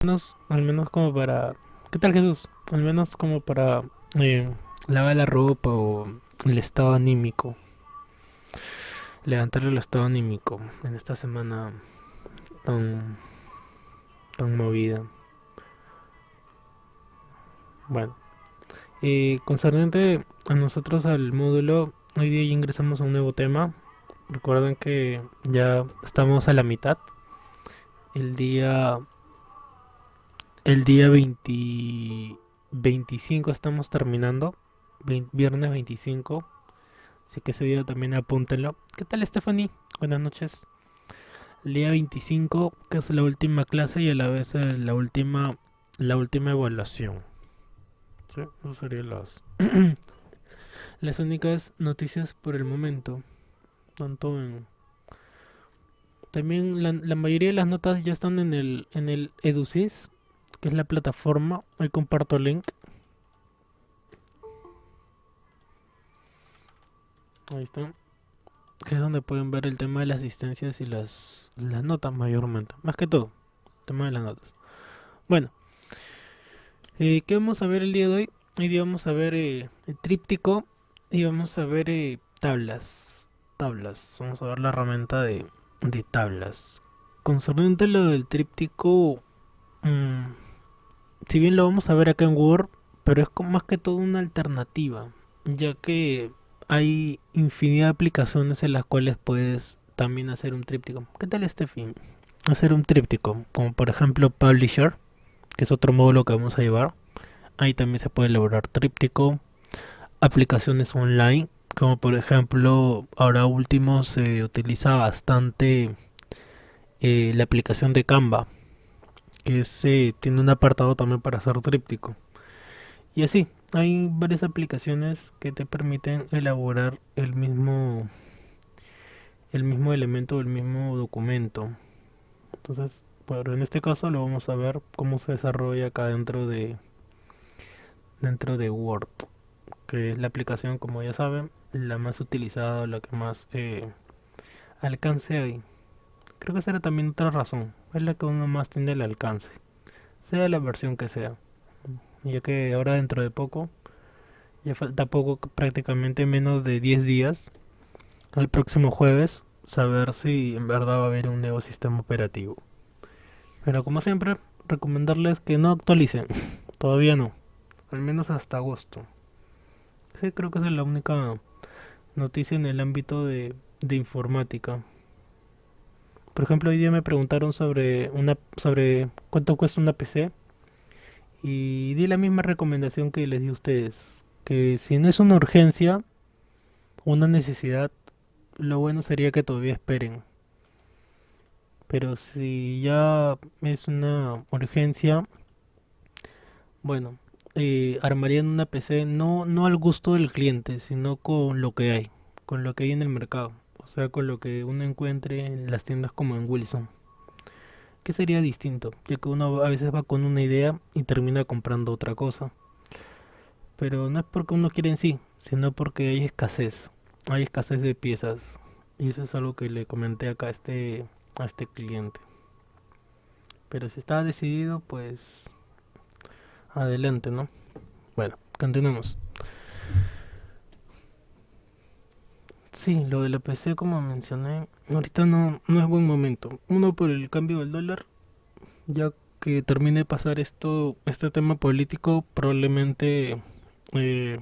Al menos como para... ¿Qué tal, Jesús? Al menos como para eh, lavar la ropa o el estado anímico. Levantar el estado anímico en esta semana tan, tan movida. Bueno, concerniente a nosotros al módulo, hoy día ya ingresamos a un nuevo tema. Recuerden que ya estamos a la mitad. El día, el día 25 estamos terminando. Viernes 25. Así que ese día también apúntenlo. ¿Qué tal, Stephanie? Buenas noches. El día 25, que es la última clase y a la vez la última evaluación. Sí, esas serían las únicas noticias por el momento. Tanto en... También la mayoría de las notas ya están en el EduSys, que es la plataforma. Ahí comparto el link. Ahí está. Que es donde pueden ver el tema de las asistencias y las notas mayormente. Más que todo, el tema de las notas. Bueno, ¿qué vamos a ver el día de hoy? Hoy día vamos a ver el tríptico y vamos a ver tablas. Tablas. Vamos a ver la herramienta de tablas. Concerniente a lo del tríptico, mm, si bien lo vamos a ver acá en Word, pero es más que todo una alternativa, ya que hay infinidad de aplicaciones en las cuales puedes también hacer un tríptico. ¿Qué tal este fin? Hacer un tríptico, como por ejemplo Publisher, que es otro módulo que vamos a llevar. Ahí también se puede elaborar tríptico, aplicaciones online, como por ejemplo, ahora último se utiliza bastante la aplicación de Canva, que tiene un apartado también para hacer tríptico. Y así, hay varias aplicaciones que te permiten elaborar el mismo elemento, el mismo documento. Entonces, pero en este caso lo vamos a ver cómo se desarrolla acá dentro de Word, que es la aplicación, como ya saben, la más utilizada, la que más alcance hay. Creo que será también otra razón, es la que uno más tiene el alcance, sea la versión que sea, ya que ahora dentro de poco, ya falta poco, prácticamente menos de 10 días, el próximo jueves, saber si en verdad va a haber un nuevo sistema operativo. Pero como siempre, recomendarles que no actualicen, todavía no, al menos hasta agosto. Sí, creo que esa es la única noticia en el ámbito de informática. Por ejemplo, hoy día me preguntaron sobre cuánto cuesta una PC y di la misma recomendación que les di a ustedes, que si no es una urgencia, una necesidad, lo bueno sería que todavía esperen. Pero si ya es una urgencia, bueno, armarían una PC no al gusto del cliente, sino con lo que hay, con lo que hay en el mercado. O sea, con lo que uno encuentre en las tiendas como en Wilson. Que sería distinto, ya que uno a veces va con una idea y termina comprando otra cosa. Pero no es porque uno quiere en sí, sino porque hay escasez. Hay escasez de piezas. Y eso es algo que le comenté acá a este cliente. Pero si está decidido, pues adelante, ¿no? Bueno, continuemos. Sí, lo de la PC, como mencioné, ahorita no es buen momento. Uno, por el cambio del dólar, ya que termine de pasar este tema político, probablemente eh,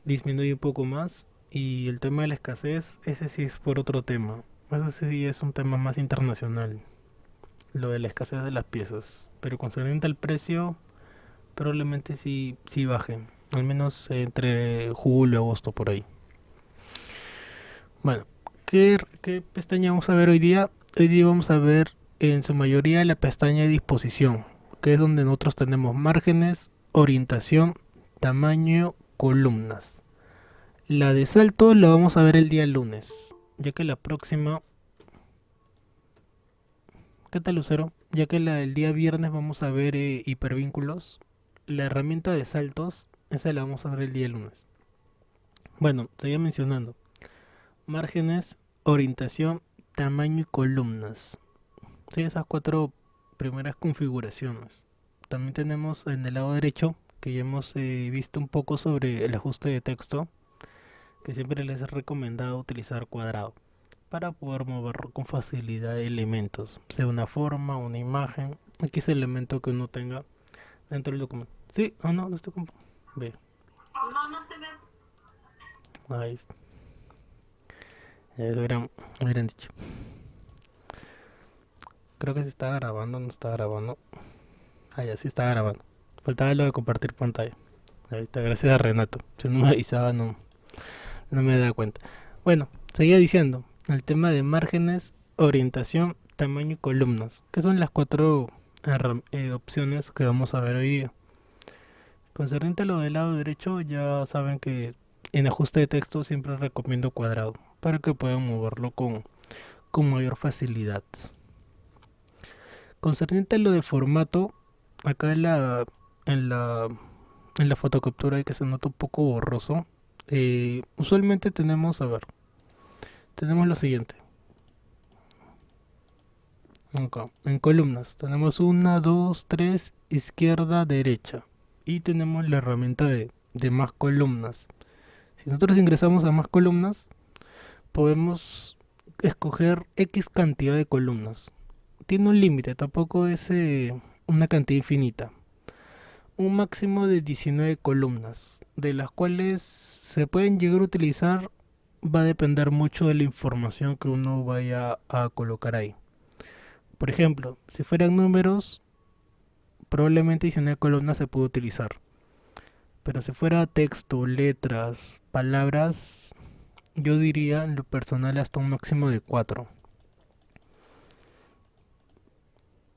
disminuye un poco más. Y el tema de la escasez, ese sí es por otro tema. Eso sí es un tema más internacional, lo de la escasez de las piezas. Pero concerniente al precio, probablemente sí baje. Al menos entre julio y agosto por ahí. Bueno, ¿qué pestaña vamos a ver hoy día? Hoy día vamos a ver en su mayoría la pestaña de disposición, que es donde nosotros tenemos márgenes, orientación, tamaño, columnas. La de salto la vamos a ver el día lunes, ya que la próxima... ¿Qué tal, Lucero? Ya que la del día viernes vamos a ver hipervínculos, la herramienta de saltos, esa la vamos a ver el día lunes. Bueno, seguía mencionando. Márgenes, orientación, tamaño y columnas. Sí, esas cuatro primeras configuraciones. También tenemos en el lado derecho, que ya hemos visto un poco sobre el ajuste de texto, que siempre les he recomendado utilizar cuadrado para poder mover con facilidad elementos, sea una forma, una imagen, X elemento que uno tenga dentro del documento. Sí, o no, no estoy con... Ve, No, no se ve. ahí está. Eso hubieran dicho. Creo que se está grabando, no está grabando. Ah, ya sí está grabando. Faltaba lo de compartir pantalla. Ahí está, gracias a Renato. Si no me avisaba, no me da cuenta. Bueno, seguía diciendo, el tema de márgenes, orientación, tamaño y columnas, que son las cuatro opciones que vamos a ver hoy día. Concerniente a lo del lado derecho, ya saben que en ajuste de texto siempre recomiendo cuadrado, para que puedan moverlo con mayor facilidad. Concerniente a lo de formato, acá en la fotocaptura que se nota un poco borroso, usualmente tenemos, a ver, tenemos lo siguiente. Acá, en columnas, tenemos una, dos, tres, izquierda, derecha. Y tenemos la herramienta de más columnas. Si nosotros ingresamos a más columnas, podemos escoger X cantidad de columnas. Tiene un límite, tampoco es una cantidad infinita. Un máximo de 19 columnas, de las cuales se pueden llegar a utilizar, va a depender mucho de la información que uno vaya a colocar ahí. Por ejemplo, si fueran números, probablemente 19 columnas se puede utilizar. Pero si fuera texto, letras, palabras, yo diría en lo personal hasta un máximo de 4.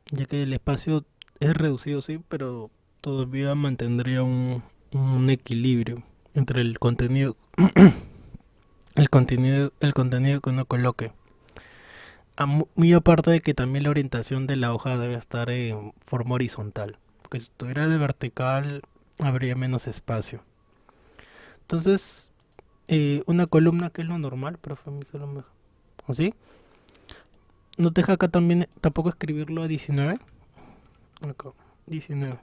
Ya que el espacio es reducido, sí, pero todavía mantendría un equilibrio entre el contenido que uno coloque. Muy aparte de que también la orientación de la hoja debe estar en forma horizontal, porque si estuviera de vertical habría menos espacio. Entonces, una columna que es lo normal, pero a mí solo me... ¿Así? ¿No te deja acá también tampoco escribirlo a 19? Acá, 19.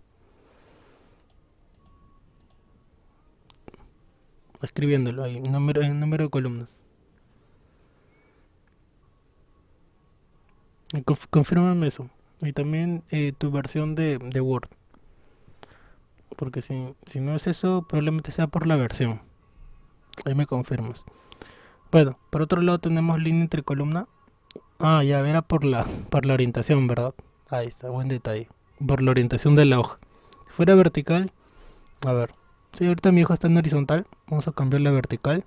Escribiéndolo ahí, número de columnas. Confírmame eso. Y también tu versión de Word. Porque si no es eso, probablemente sea por la versión. Ahí me confirmas. Bueno, por otro lado tenemos línea entre columna. Ah, ya, era por la orientación, ¿verdad? Ahí está, buen detalle. Por la orientación de la hoja. Si fuera vertical, a ver. Si ahorita mi hoja está en horizontal, vamos a cambiar la vertical.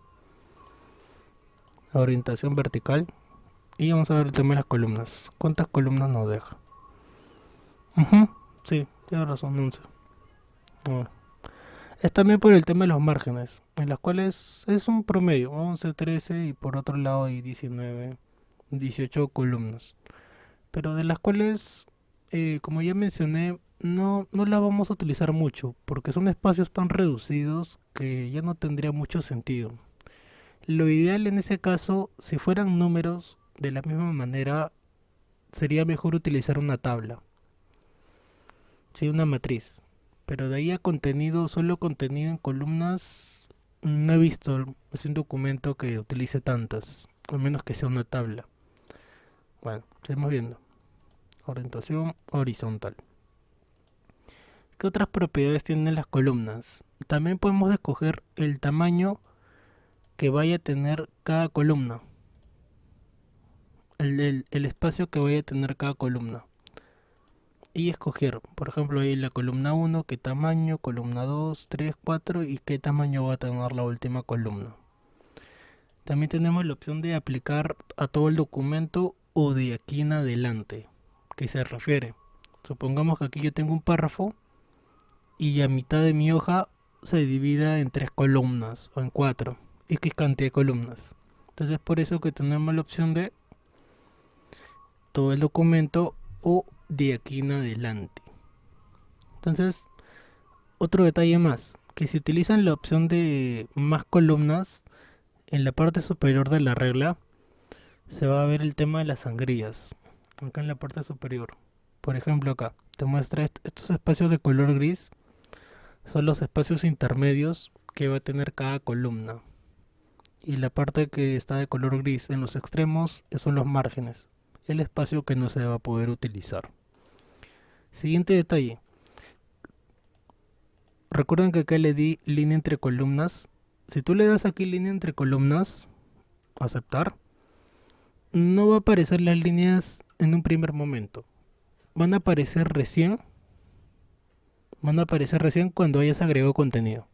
La orientación vertical. Y vamos a ver el tema de las columnas. ¿Cuántas columnas nos deja? Sí, tienes razón, 11. Bueno, es también por el tema de los márgenes, en las cuales es un promedio, 11, 13 y por otro lado hay 19, 18 columnas. Pero de las cuales, como ya mencioné, no las vamos a utilizar mucho, porque son espacios tan reducidos que ya no tendría mucho sentido. Lo ideal en ese caso, si fueran números, de la misma manera, sería mejor utilizar una tabla, sí, una matriz. Pero de ahí a contenido, solo contenido en columnas, no he visto es un documento que utilice tantas, a menos que sea una tabla. Bueno, seguimos viendo. Orientación horizontal. ¿Qué otras propiedades tienen las columnas? También podemos escoger el tamaño que vaya a tener cada columna. El espacio que vaya a tener cada columna. Y escoger, por ejemplo, ahí la columna 1, qué tamaño, columna 2, 3, 4 y qué tamaño va a tener la última columna. También tenemos la opción de aplicar a todo el documento o de aquí en adelante. ¿Qué se refiere? Supongamos que aquí yo tengo un párrafo y a mitad de mi hoja se divida en 3 columnas o en 4. X cantidad de columnas. Entonces por eso que tenemos la opción de todo el documento o de aquí en adelante. Entonces, otro detalle más, que si utilizan la opción de más columnas, en la parte superior de la regla, se va a ver el tema de las sangrías. Acá en la parte superior. ¿Por qué? Porque si utilizan la opción de más columnas, en la parte superior de la regla, se va a ver el tema de las sangrías. Acá en la parte superior. ¿Por qué? Porque si utilizan la opción de más columnas, en la parte superior de la regla, se va a ver el tema de las sangrías. Por ejemplo acá, te muestra estos espacios de color gris, son los espacios intermedios que va a tener cada columna. Y la parte que está de color gris en los extremos son los márgenes, el espacio que no se va a poder utilizar. Siguiente detalle. Recuerden que acá le di línea entre columnas. Si tú le das aquí línea entre columnas, aceptar, no va a aparecer las líneas en un primer momento. Van a aparecer recién. Van a aparecer recién cuando hayas agregado contenido.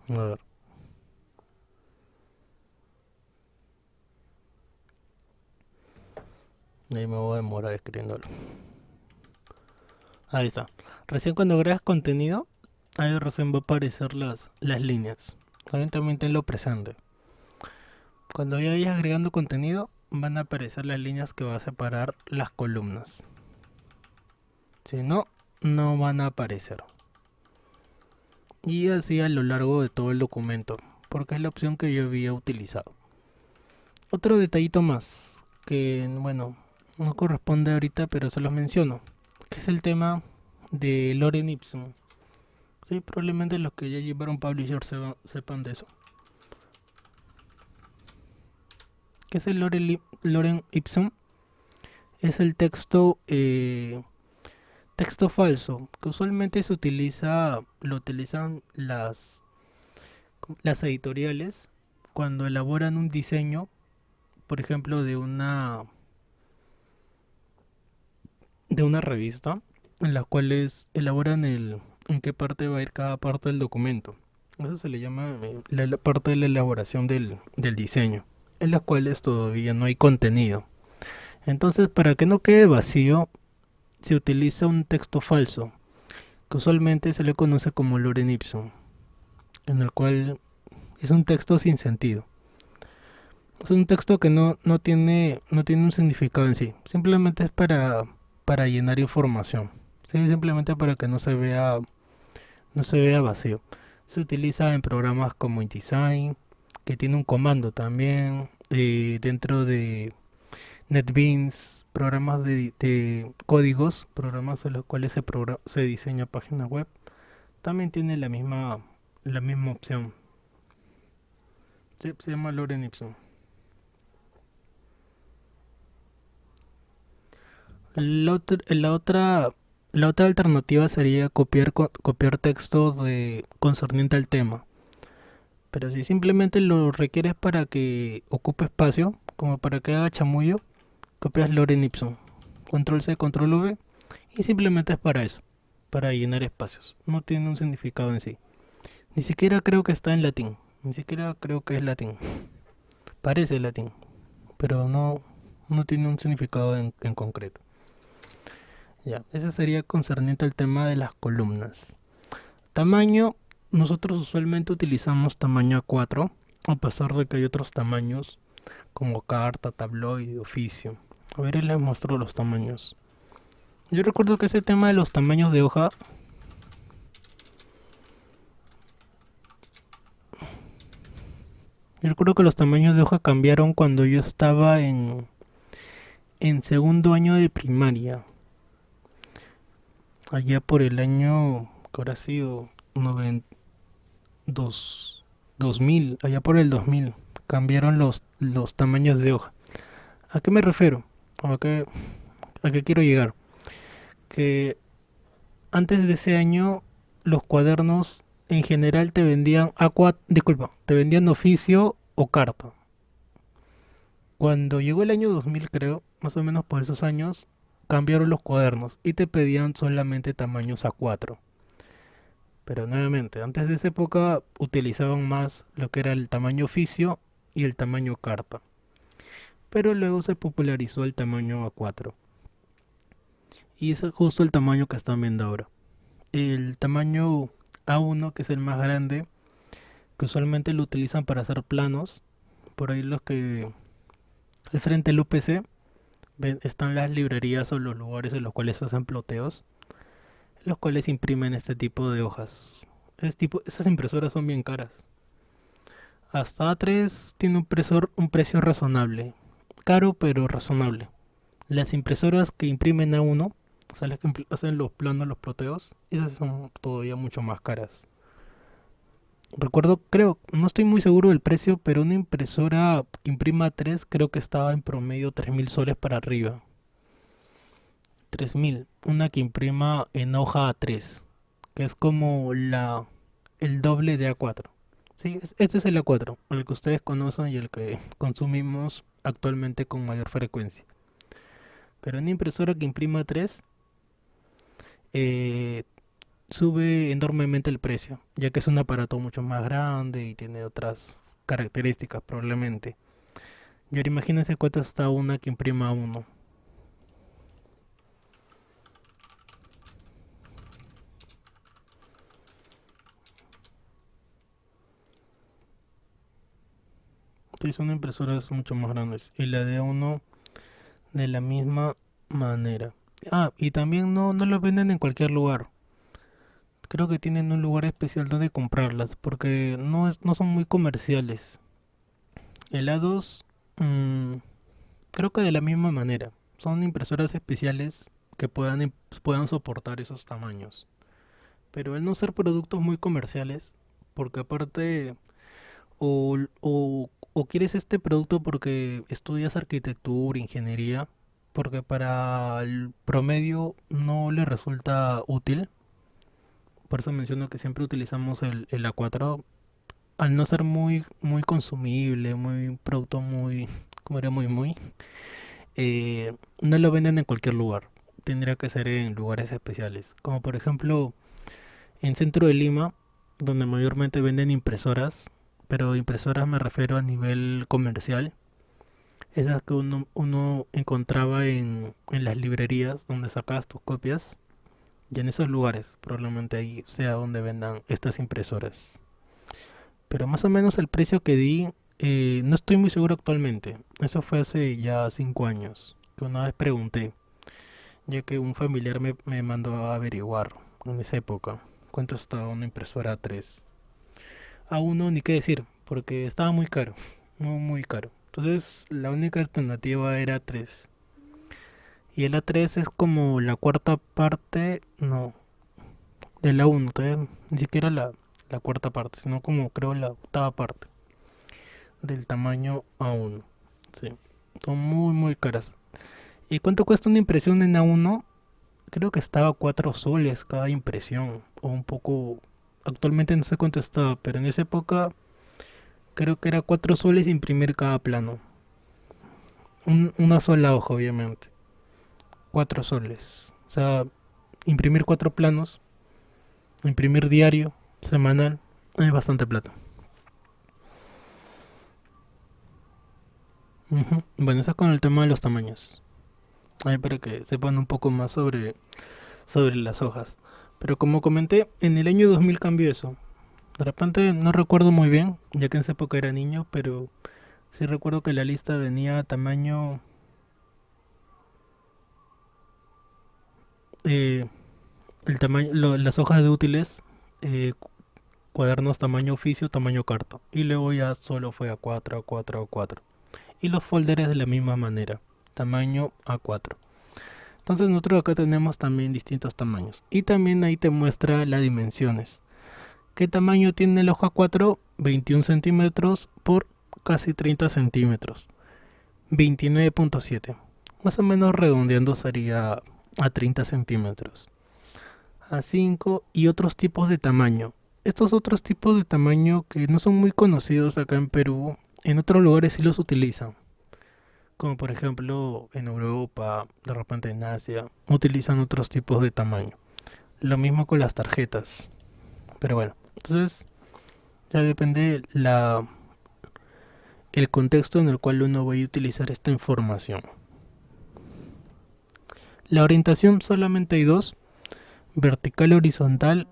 A ver. Ahí me voy a demorar escribiéndolo. Ahí está. Recién cuando agregas contenido, ahí recién va a aparecer las líneas. También tenlo presente. Cuando ya vayas agregando contenido, van a aparecer las líneas que va a separar las columnas. Si no, no van a aparecer. Y así a lo largo de todo el documento, porque es la opción que yo había utilizado. Otro detallito más, que bueno, no corresponde ahorita, pero se los menciono, que es el tema de Lorem Ipsum. Sí, probablemente los que ya llevaron Publisher sepan de eso. ¿Qué es el Lorem Ipsum? Es el texto falso, que usualmente lo utilizan las editoriales cuando elaboran un diseño, por ejemplo, de una revista, en las cuales elaboran en qué parte va a ir cada parte del documento. Eso se le llama la parte de la elaboración del diseño, en las cuales todavía no hay contenido. Entonces, para que no quede vacío, se utiliza un texto falso, que usualmente se le conoce como Lorem Ipsum, en el cual es un texto sin sentido. Es un texto que no tiene un significado en sí, simplemente es para llenar información, ¿sí? Simplemente para que no se vea vacío. Se utiliza en programas como InDesign, que tiene un comando también, dentro de NetBeans, programas de códigos, programas en los cuales se diseña página web, también tiene la misma opción. Sí, se llama Lorem Ipsum. La otra alternativa sería copiar textos concerniente al tema. Pero si simplemente lo requieres para que ocupe espacio, como para que haga chamullo, copias Lorem Ipsum. Control C, Control V. Y simplemente es para eso, para llenar espacios. No tiene un significado en sí. Ni siquiera creo que está en latín. Ni siquiera creo que es latín. Parece latín, pero no tiene un significado en concreto. Ya, ese sería concerniente al tema de las columnas. Tamaño, nosotros usualmente utilizamos tamaño A4, a pesar de que hay otros tamaños como carta, tabloide, oficio. A ver, les muestro los tamaños. Yo recuerdo que ese tema de los tamaños de hoja cambiaron cuando yo estaba en segundo año de primaria. Allá por el año que habrá sido 2000, allá por el 2000, cambiaron los tamaños de hoja. ¿A qué me refiero? ¿A qué quiero llegar? Que antes de ese año los cuadernos en general te vendían te vendían oficio o carta. Cuando llegó el año 2000, creo, más o menos por esos años, cambiaron los cuadernos y te pedían solamente tamaños A4. Pero nuevamente, antes de esa época utilizaban más lo que era el tamaño oficio y el tamaño carta. Pero luego se popularizó el tamaño A4. Y ese es justo el tamaño que están viendo ahora. El tamaño A1, que es el más grande, que usualmente lo utilizan para hacer planos. Por ahí los que... al frente del UPC están las librerías o los lugares en los cuales se hacen ploteos, los cuales imprimen este tipo de hojas. Esas impresoras son bien caras. Hasta A3 tiene un precio razonable. Caro pero razonable. Las impresoras que imprimen A1 O sea, las que hacen los planos, los ploteos, esas son todavía mucho más caras. Recuerdo, creo, no estoy muy seguro del precio, pero una impresora que imprima 3 creo que estaba en promedio 3.000 soles para arriba. 3.000. Una que imprima en hoja A3, que es como el doble de A4. Sí, este es el A4, el que ustedes conocen y el que consumimos actualmente con mayor frecuencia. Pero una impresora que imprima 3 eh, sube enormemente el precio, ya que es un aparato mucho más grande y tiene otras características probablemente. Y ahora imagínense cuánto está una que imprima uno. Sí, son impresoras mucho más grandes. Y la de uno de la misma manera. Ah, y también no lo venden en cualquier lugar. Creo que tienen un lugar especial donde comprarlas, porque no son muy comerciales. Helados, mm, creo que de la misma manera. Son impresoras especiales que puedan soportar esos tamaños. Pero al no ser productos muy comerciales, porque aparte o quieres este producto porque estudias arquitectura, ingeniería, porque para el promedio no le resulta útil. Por eso menciono que siempre utilizamos el A4, al no ser muy consumible, muy producto muy, como era no lo venden en cualquier lugar. Tendría que ser en lugares especiales, como por ejemplo en centro de Lima, donde mayormente venden impresoras, pero impresoras me refiero a nivel comercial, esas que uno encontraba en las librerías donde sacabas tus copias, y en esos lugares probablemente ahí sea donde vendan estas impresoras. Pero más o menos el precio que di, no estoy muy seguro actualmente. Eso fue hace ya 5 años, que una vez pregunté, ya que un familiar me mandó a averiguar en esa época cuánto estaba una impresora 3. A uno ni qué decir, porque estaba muy caro, muy caro. Entonces la única alternativa era 3. Y el A3 es como la cuarta parte, no, de la uno, todavía ni siquiera la cuarta parte, sino como creo la octava parte del tamaño A1. Sí, son muy caras. ¿Y cuánto cuesta una impresión en A1? Creo que estaba a 4 soles cada impresión, o un poco. Actualmente no sé cuánto estaba, pero en esa época creo que era 4 soles imprimir cada plano. Una sola hoja, obviamente. 4 soles. O sea, imprimir 4 planos, imprimir diario, semanal, es bastante plata. Ujú. Bueno, eso es con el tema de los tamaños. Ahí para que sepan un poco más sobre las hojas. Pero como comenté, en el año 2000 cambió eso. De repente no recuerdo muy bien, ya que en esa época era niño, pero sí recuerdo que la lista venía a tamaño, eh, las hojas de útiles, cuadernos tamaño oficio, tamaño carta. Y luego ya solo fue A4, A4, A4. Y los folders de la misma manera, tamaño A4. Entonces nosotros acá tenemos también distintos tamaños. Y también ahí te muestra las dimensiones. ¿Qué tamaño tiene el hoja 4? 21 centímetros por casi 30 centímetros. 29.7. Más o menos redondeando sería a 30 centímetros. A 5 y otros tipos de tamaño. Estos otros tipos de tamaño que no son muy conocidos acá en Perú, en otros lugares sí los utilizan. Como por ejemplo en Europa, de repente en Asia, utilizan otros tipos de tamaño. Lo mismo con las tarjetas. Pero bueno, entonces ya depende el contexto en el cual uno va a utilizar esta información. La orientación solamente hay dos, vertical, horizontal,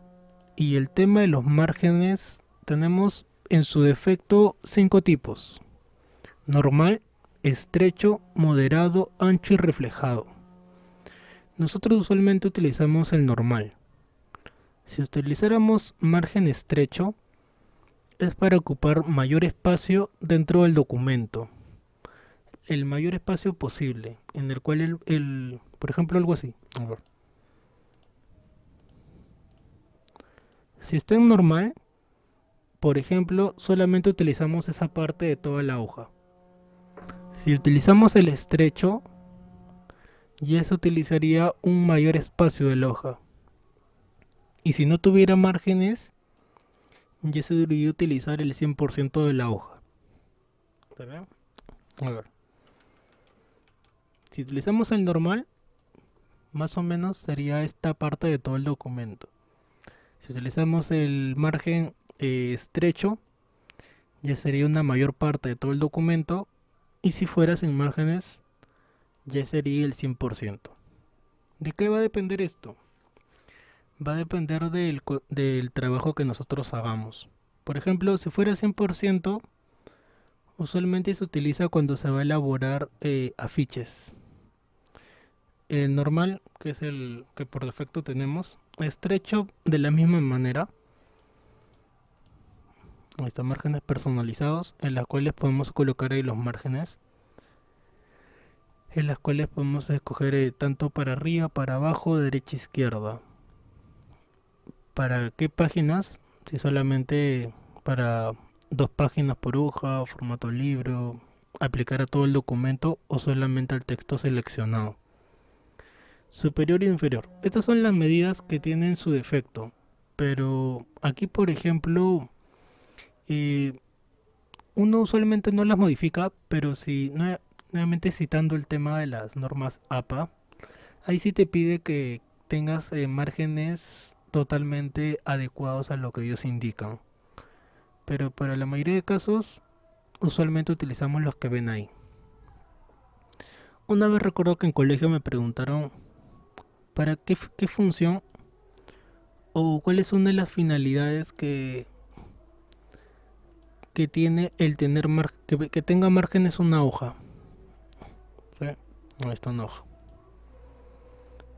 y el tema de los márgenes tenemos en su defecto 5 tipos: normal, estrecho, moderado, ancho y reflejado. Nosotros usualmente utilizamos el normal. Si utilizáramos margen estrecho, es para ocupar mayor espacio dentro del documento, el mayor espacio posible, en el cual por ejemplo algo así. A ver. Si está en normal, por ejemplo, solamente utilizamos esa parte de toda la hoja. Si utilizamos el estrecho, ya se utilizaría un mayor espacio de la hoja. Y si no tuviera márgenes, ya se debería utilizar el 100% de la hoja. ¿Está bien? A ver. Si utilizamos el normal, más o menos sería esta parte de todo el documento. Si utilizamos el margen estrecho, ya sería una mayor parte de todo el documento. Y si fuera sin márgenes, ya sería el 100%. ¿De qué va a depender esto? Va a depender del trabajo que nosotros hagamos. Por ejemplo, si fuera 100%, usualmente se utiliza cuando se va a elaborar afiches. El normal, que es el que por defecto tenemos, estrecho de la misma manera. Ahí están márgenes personalizados, en las cuales podemos colocar ahí los márgenes. En las cuales podemos escoger tanto para arriba, para abajo, derecha, izquierda. ¿Para qué páginas? Si solamente para 2 páginas por hoja, formato libro, aplicar a todo el documento o solamente al texto seleccionado. Superior e inferior. Estas son las medidas que tienen su defecto. Pero aquí, por ejemplo, uno usualmente no las modifica, pero si nuevamente citando el tema de las normas APA, ahí sí te pide que tengas márgenes totalmente adecuados a lo que ellos indican. Pero para la mayoría de casos, usualmente utilizamos los que ven ahí. Una vez recuerdo que en colegio me preguntaron para qué función o cuál es una de las finalidades que tiene el tener que tenga márgenes una hoja. ¿Sí? No, está una hoja.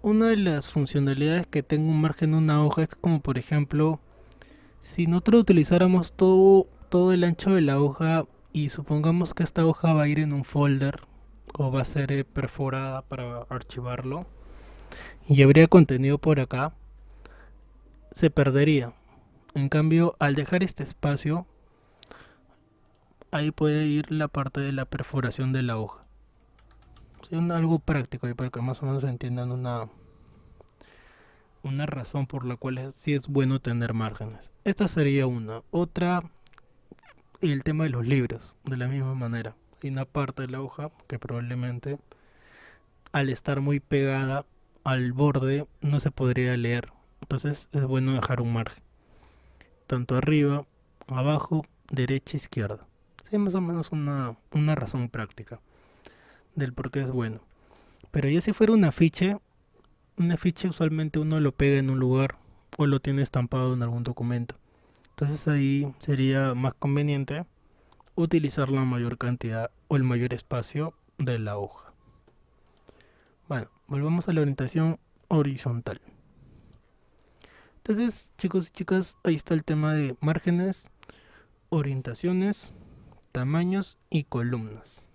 Una de las funcionalidades que tenga un margen en una hoja es como, por ejemplo, si nosotros utilizáramos todo el ancho de la hoja y supongamos que esta hoja va a ir en un folder o va a ser perforada para archivarlo y habría contenido por acá, se perdería. En cambio, al dejar este espacio, ahí puede ir la parte de la perforación de la hoja. Sí, algo práctico y para que más o menos entiendan una razón por la cual sí es bueno tener márgenes. Esta sería una. Otra, el tema de los libros, de la misma manera. Hay una parte de la hoja que probablemente al estar muy pegada al borde no se podría leer. Entonces es bueno dejar un margen. Tanto arriba, abajo, derecha, izquierda. Sí, más o menos una razón práctica del por qué es bueno. Pero ya si fuera un afiche usualmente uno lo pega en un lugar o lo tiene estampado en algún documento. Entonces ahí sería más conveniente utilizar la mayor cantidad o el mayor espacio de la hoja. Bueno, volvamos a la orientación horizontal. Entonces, chicos y chicas, ahí está el tema de márgenes, orientaciones, tamaños y columnas.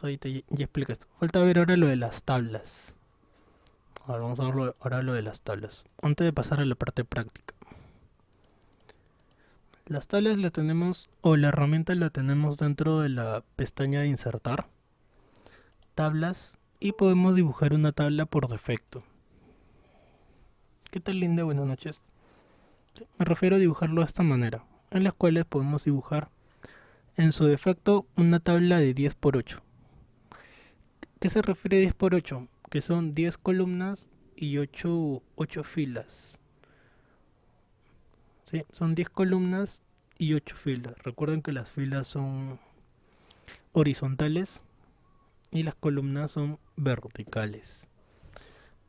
Ahí ya explica esto. Falta ver ahora lo de las tablas. Ahora vamos a ver ahora lo de las tablas. Antes de pasar a la parte práctica. Las tablas la tenemos, o la herramienta la tenemos dentro de la pestaña de insertar. Tablas. Y podemos dibujar una tabla por defecto. ¿Qué tal, linda? Buenas noches. Sí, me refiero a dibujarlo de esta manera. En las cuales podemos dibujar en su defecto una tabla de 10 por 8. ¿Qué se refiere a 10 por 8? Que son 10 columnas y 8 filas. Sí, son 10 columnas y 8 filas. Recuerden que las filas son horizontales y las columnas son verticales.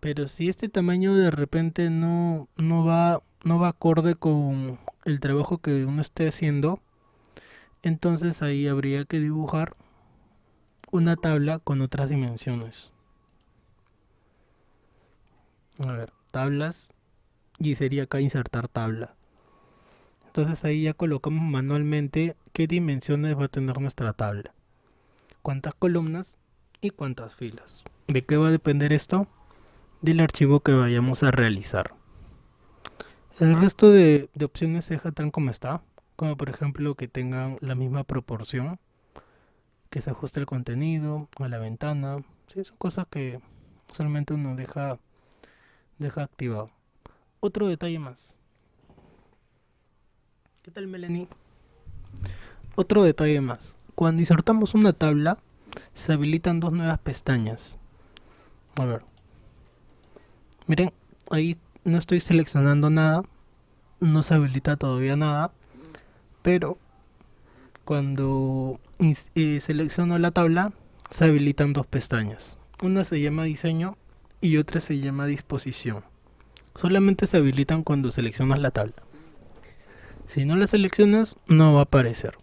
Pero si este tamaño de repente no va acorde con el trabajo que uno esté haciendo, entonces ahí habría que dibujar una tabla con otras dimensiones. A ver, tablas, y sería acá insertar tabla. Entonces ahí ya colocamos manualmente qué dimensiones va a tener nuestra tabla, cuántas columnas y cuántas filas. ¿De qué va a depender esto? del archivo que vayamos a realizar. El resto de opciones se deja tal como está, como por ejemplo que tengan la misma proporción, que se ajuste el contenido a la ventana. Sí, son cosas que usualmente uno deja activado. Otro detalle más. ¿Qué tal, Melanie? Otro detalle más. Cuando insertamos una tabla, se habilitan dos nuevas pestañas. A ver. Miren, ahí no estoy seleccionando nada. No se habilita todavía nada. Pero cuando selecciono la tabla, se habilitan dos pestañas. Una se llama diseño y otra se llama disposición. Solamente se habilitan cuando seleccionas la tabla. Si no la seleccionas, no va a aparecer.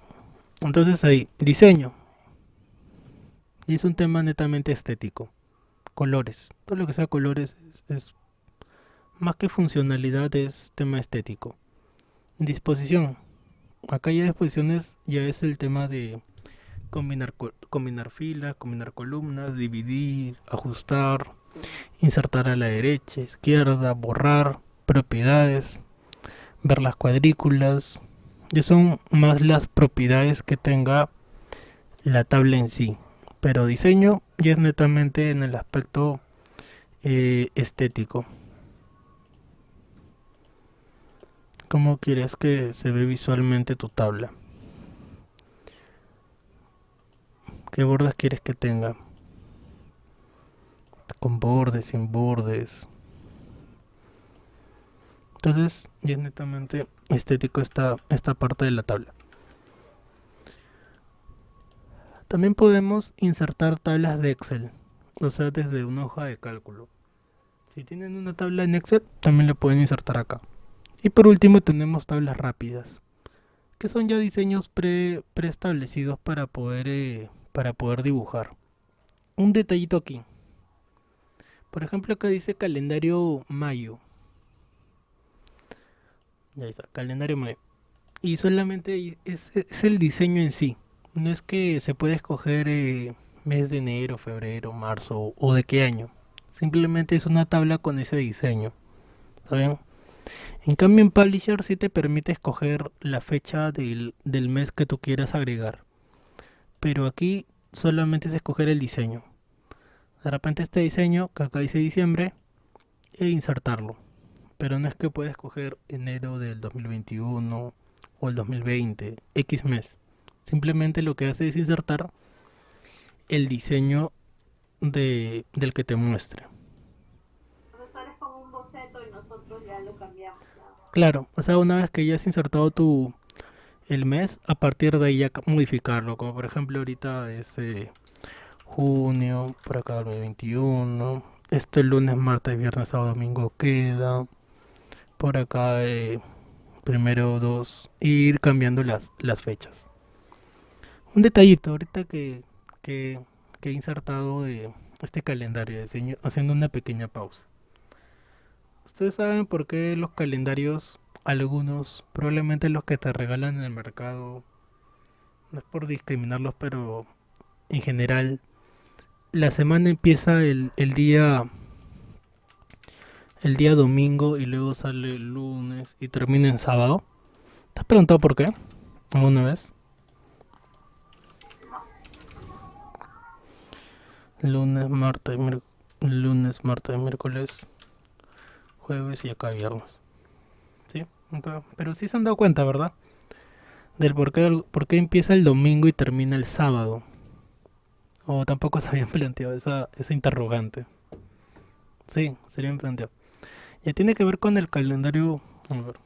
Entonces ahí, diseño. Y es un tema netamente estético. Colores. Todo lo que sea colores es más que funcionalidad, es tema estético. Disposición. Acá ya disposiciones ya es el tema de combinar filas, combinar columnas, dividir, ajustar, insertar a la derecha, izquierda, borrar, propiedades, ver las cuadrículas. Ya son más las propiedades que tenga la tabla en sí. Pero diseño ya es netamente en el aspecto estético. ¿Cómo quieres que se ve visualmente tu tabla? ¿Qué bordes quieres que tenga? Con bordes, sin bordes. Entonces ya es netamente estético esta parte de la tabla. También podemos insertar tablas de Excel, o sea, desde una hoja de cálculo. Si tienen una tabla en Excel, también la pueden insertar acá. Y por último tenemos tablas rápidas, que son ya diseños preestablecidos para poder dibujar. Un detallito aquí. Por ejemplo, acá dice calendario mayo. Ya está, calendario mayo. Y solamente es el diseño en sí. No es que se puede escoger mes de enero, febrero, marzo o de qué año. Simplemente es una tabla con ese diseño. ¿Está bien? En cambio en Publisher sí te permite escoger la fecha del mes que tú quieras agregar. Pero aquí solamente es escoger el diseño. De repente este diseño, que acá dice diciembre, e insertarlo. Pero no es que puedas escoger enero del 2021 o el 2020, X mes. Simplemente lo que hace es insertar el diseño del que te muestre. O sea, sales como un boceto y nosotros ya lo cambiamos nada más. Claro, o sea, una vez que ya has insertado el mes, a partir de ahí ya modificarlo. Como por ejemplo ahorita es junio, por acá 2021. Este lunes, martes, viernes, sábado, domingo queda. Por acá primero dos. Y ir cambiando las fechas. Un detallito ahorita que, que he insertado de este calendario de diseño, haciendo una pequeña pausa. Ustedes saben por qué los calendarios, algunos, probablemente los que te regalan en el mercado, no es por discriminarlos, pero en general, la semana empieza el día domingo y luego sale el lunes y termina en sábado. ¿Te has preguntado por qué? ¿Alguna vez? No. Lunes, martes, miércoles, jueves y acá viernes. ¿Sí? Okay. Pero sí se han dado cuenta, ¿verdad? Del por qué empieza el domingo y termina el sábado. O tampoco se habían planteado esa interrogante. Sí, se habían planteado. Ya tiene que ver con el calendario. A ver.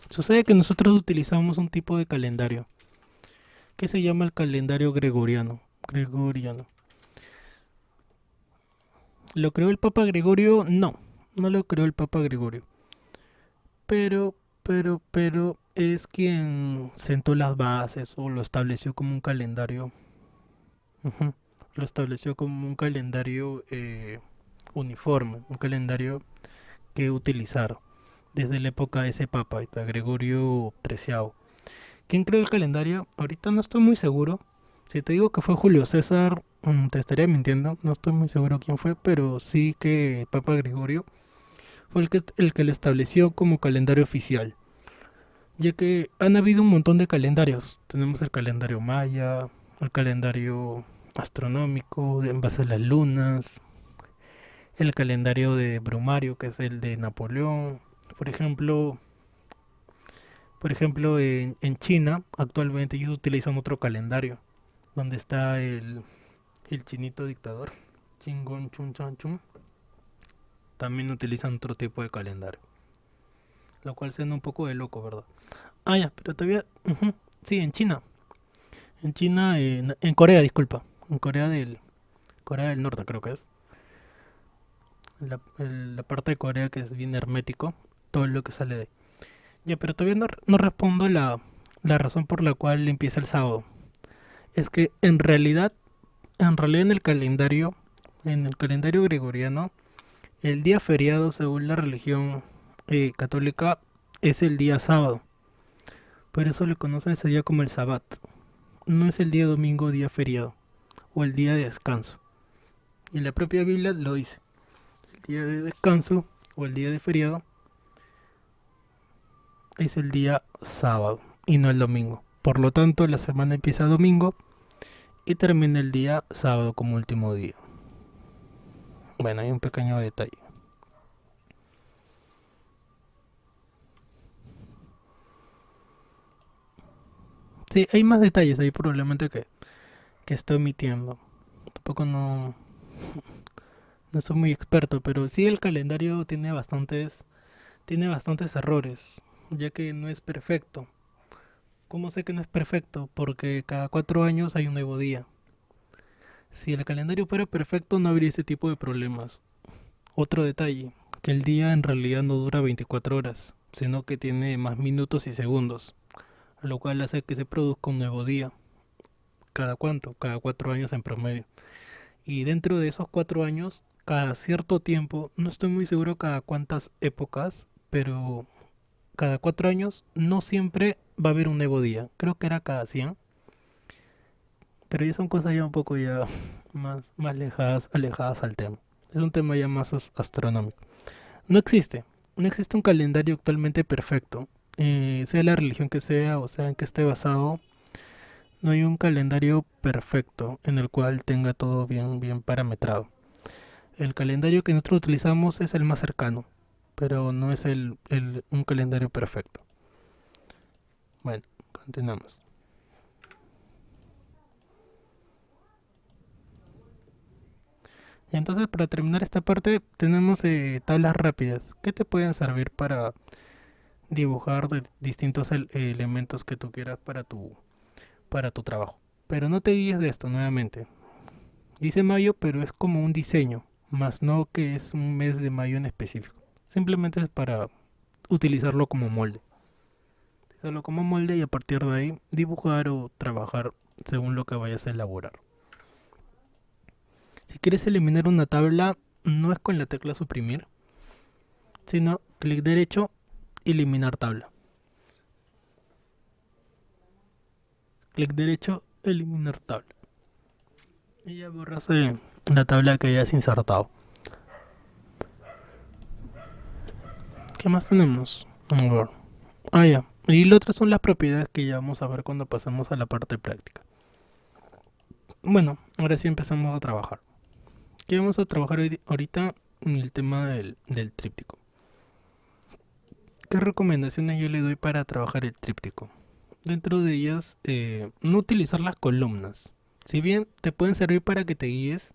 Sucede que nosotros utilizamos un tipo de calendario que se llama el calendario gregoriano. Gregoriano. ¿Lo creó el Papa Gregorio? No, no lo creó el Papa Gregorio. Pero es quien sentó las bases o lo estableció como un calendario. Ujú. Lo estableció como un calendario uniforme, un calendario que utilizar desde la época de ese papa, está Gregorio XIII. ¿Quién creó el calendario? Ahorita no estoy muy seguro. Si te digo que fue Julio César, Te estaría mintiendo, no estoy muy seguro quién fue, pero sí que Papa Gregorio fue el que lo estableció como calendario oficial, ya que han habido un montón de calendarios. Tenemos el calendario maya, el calendario astronómico en base a las lunas, el calendario de Brumario, que es el de Napoleón. Por ejemplo, en China actualmente ellos utilizan otro calendario, donde está el chinito dictador, Chingon Chun Chan Chun. También utilizan otro tipo de calendario, lo cual suena un poco de loco, ¿verdad? Ah, ya, pero todavía... ujú, sí, en China. En China, en Corea, disculpa. En Corea del Norte creo que es. La parte de Corea que es bien hermético. Todo lo que sale de ahí. Ya, pero todavía no respondo la razón por la cual empieza el sábado. Es que en realidad en el calendario gregoriano, el día feriado según la religión católica es el día sábado. Por eso le conocen ese día como el Sabbat. No es el día domingo día feriado o el día de descanso. Y en la propia Biblia lo dice. El día de descanso o el día de feriado es el día sábado y no el domingo. Por lo tanto, la semana empieza domingo y termina el día sábado como último día. Bueno, hay un pequeño detalle. Sí, hay más detalles ahí probablemente que estoy omitiendo. Tampoco no soy muy experto, pero sí el calendario tiene bastantes errores, ya que no es perfecto. ¿Cómo sé que no es perfecto? Porque cada 4 años hay un nuevo día. Si el calendario fuera perfecto no habría ese tipo de problemas. Otro detalle, que el día en realidad no dura 24 horas, sino que tiene más minutos y segundos, lo cual hace que se produzca un nuevo día. ¿Cada cuánto? Cada 4 años en promedio. Y dentro de esos 4 años, cada cierto tiempo, no estoy muy seguro cada cuántas épocas, pero cada 4 años no siempre va a haber un nuevo día. Creo que era cada 100, pero ya son cosas ya un poco ya más alejadas al tema. Es un tema ya más astronómico. No existe, no existe un calendario actualmente perfecto. Sea la religión que sea o sea en que esté basado, no hay un calendario perfecto en el cual tenga todo bien parametrado. El calendario que nosotros utilizamos es el más cercano, pero no es un calendario perfecto. Bueno, continuamos. Y entonces, para terminar esta parte, tenemos tablas rápidas que te pueden servir para dibujar distintos elementos que tú quieras para tu trabajo. Pero no te guíes de esto nuevamente. Dice mayo, pero es como un diseño, más no que es un mes de mayo en específico. Simplemente es para utilizarlo como molde. Utilizarlo como molde y a partir de ahí dibujar o trabajar según lo que vayas a elaborar. Si quieres eliminar una tabla, no es con la tecla suprimir, sino clic derecho, eliminar tabla. Clic derecho, eliminar tabla. Y ya borras la tabla que hayas insertado. ¿Qué más tenemos? A ver. Ah, ya. Y lo otro son las propiedades que ya vamos a ver cuando pasemos a la parte práctica. Bueno, ahora sí empezamos a trabajar. ¿Qué vamos a trabajar ahorita? En el tema del tríptico. ¿Qué recomendaciones yo le doy para trabajar el tríptico? Dentro de ellas, no utilizar las columnas. Si bien te pueden servir para que te guíes,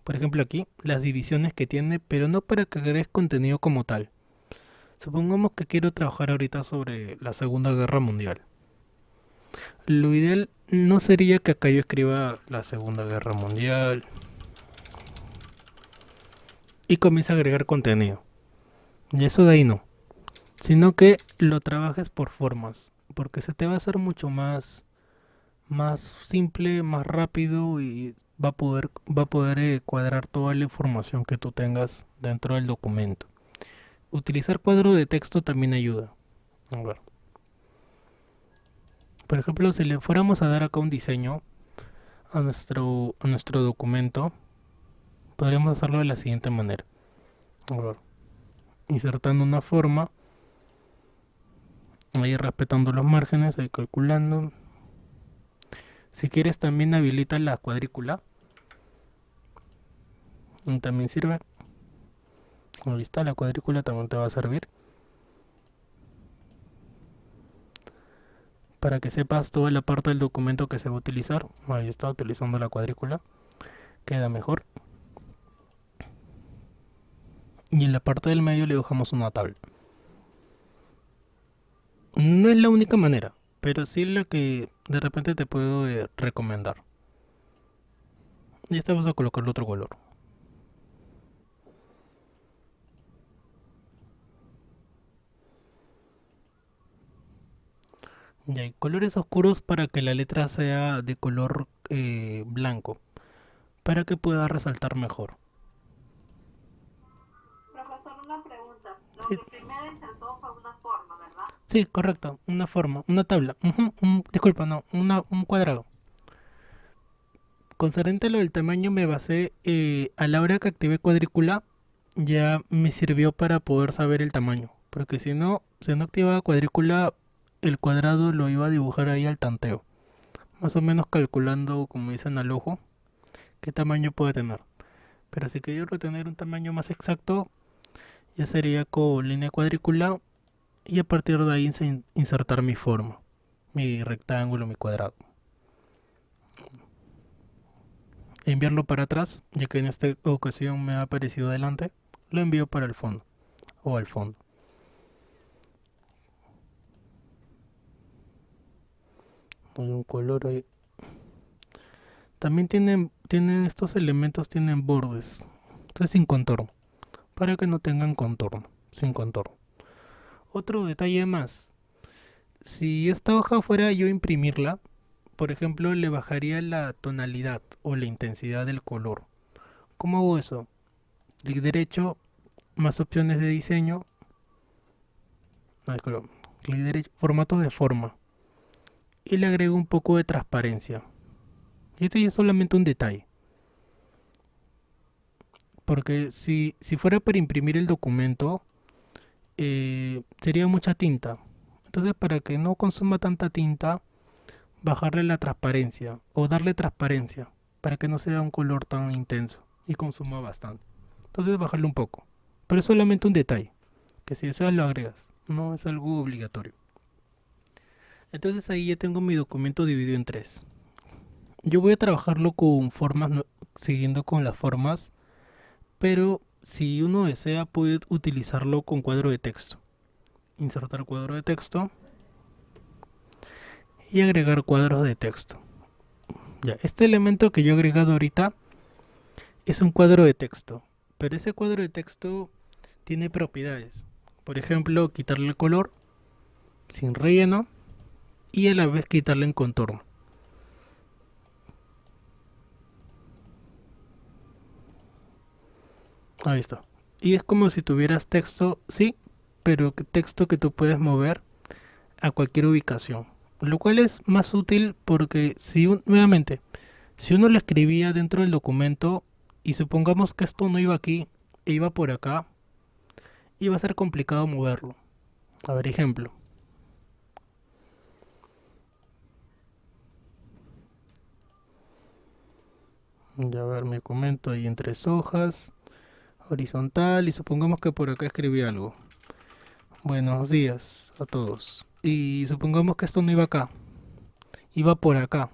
por ejemplo aquí, las divisiones que tiene, pero no para que agregues contenido como tal. Supongamos que quiero trabajar ahorita sobre la Segunda Guerra Mundial. Lo ideal no sería que acá yo escriba la Segunda Guerra Mundial y comience a agregar contenido. Y eso de ahí no. Sino que lo trabajes por formas. Porque se te va a hacer mucho más simple, más rápido y va a poder cuadrar toda la información que tú tengas dentro del documento. Utilizar cuadro de texto también ayuda. A ver. Por ejemplo, si le fuéramos a dar acá un diseño, a nuestro documento, podríamos hacerlo de la siguiente manera. A ver, insertando una forma, ahí respetando los márgenes, ahí calculando. Si quieres también habilita la cuadrícula, y también sirve. Ahí está, la cuadrícula también te va a servir para que sepas toda la parte del documento que se va a utilizar. Ahí está, utilizando la cuadrícula, queda mejor. Y en la parte del medio le dibujamos una tabla. No es la única manera, pero sí la que de repente te puedo recomendar. Y esta vamos a colocarle otro color. Y hay colores oscuros para que la letra sea de color blanco, para que pueda resaltar mejor. Profesor, una pregunta. Lo Sí, que primero insertó fue una forma, ¿verdad? sí, correcto, una forma, una tabla. Disculpa, no, un cuadrado. Concerniente a lo del tamaño me basé, a la hora que activé cuadrícula, ya me sirvió para poder saber el tamaño. Porque si no activaba cuadrícula, el cuadrado lo iba a dibujar ahí al tanteo. Más o menos calculando, como dicen al ojo, qué tamaño puede tener. Pero si quiero tener un tamaño más exacto, ya sería con línea cuadrícula y a partir de ahí insertar mi forma, mi rectángulo, mi cuadrado. Enviarlo para atrás, ya que en esta ocasión me ha aparecido delante, lo envío para el fondo o al fondo. Hay un color ahí. También tienen estos elementos, tienen bordes, entonces sin contorno, para que no tengan contorno, sin contorno. Otro detalle más, si esta hoja fuera yo a imprimirla, por ejemplo, le bajaría la tonalidad o la intensidad del color. ¿Cómo hago eso? Clic derecho, más opciones de diseño, clic derecho, formato de forma, y le agrego un poco de transparencia. Y esto ya es solamente un detalle, porque si fuera para imprimir el documento, sería mucha tinta. Entonces, para que no consuma tanta tinta, bajarle la transparencia o darle transparencia para que no sea un color tan intenso y consuma bastante. Entonces, bajarle un poco. Pero es solamente un detalle, que si deseas lo agregas, no es algo obligatorio. Entonces ahí ya tengo mi documento dividido en tres. Yo voy a trabajarlo con formas, siguiendo con las formas, pero si uno desea puede utilizarlo con cuadro de texto. Insertar cuadro de texto y agregar cuadros de texto. Ya, este elemento que yo he agregado ahorita es un cuadro de texto, pero ese cuadro de texto tiene propiedades. Por ejemplo, quitarle el color sin relleno y a la vez quitarle en contorno. Ahí está. Y es como si tuvieras texto, sí, pero texto que tú puedes mover a cualquier ubicación. Lo cual es más útil porque nuevamente, si uno lo escribía dentro del documento y supongamos que esto no iba aquí e iba por acá, iba a ser complicado moverlo. A ver, ejemplo. Ya ver, me comento ahí en tres hojas, horizontal, y supongamos que por acá escribí algo. Buenos días a todos. Y supongamos que esto no iba acá, iba por acá.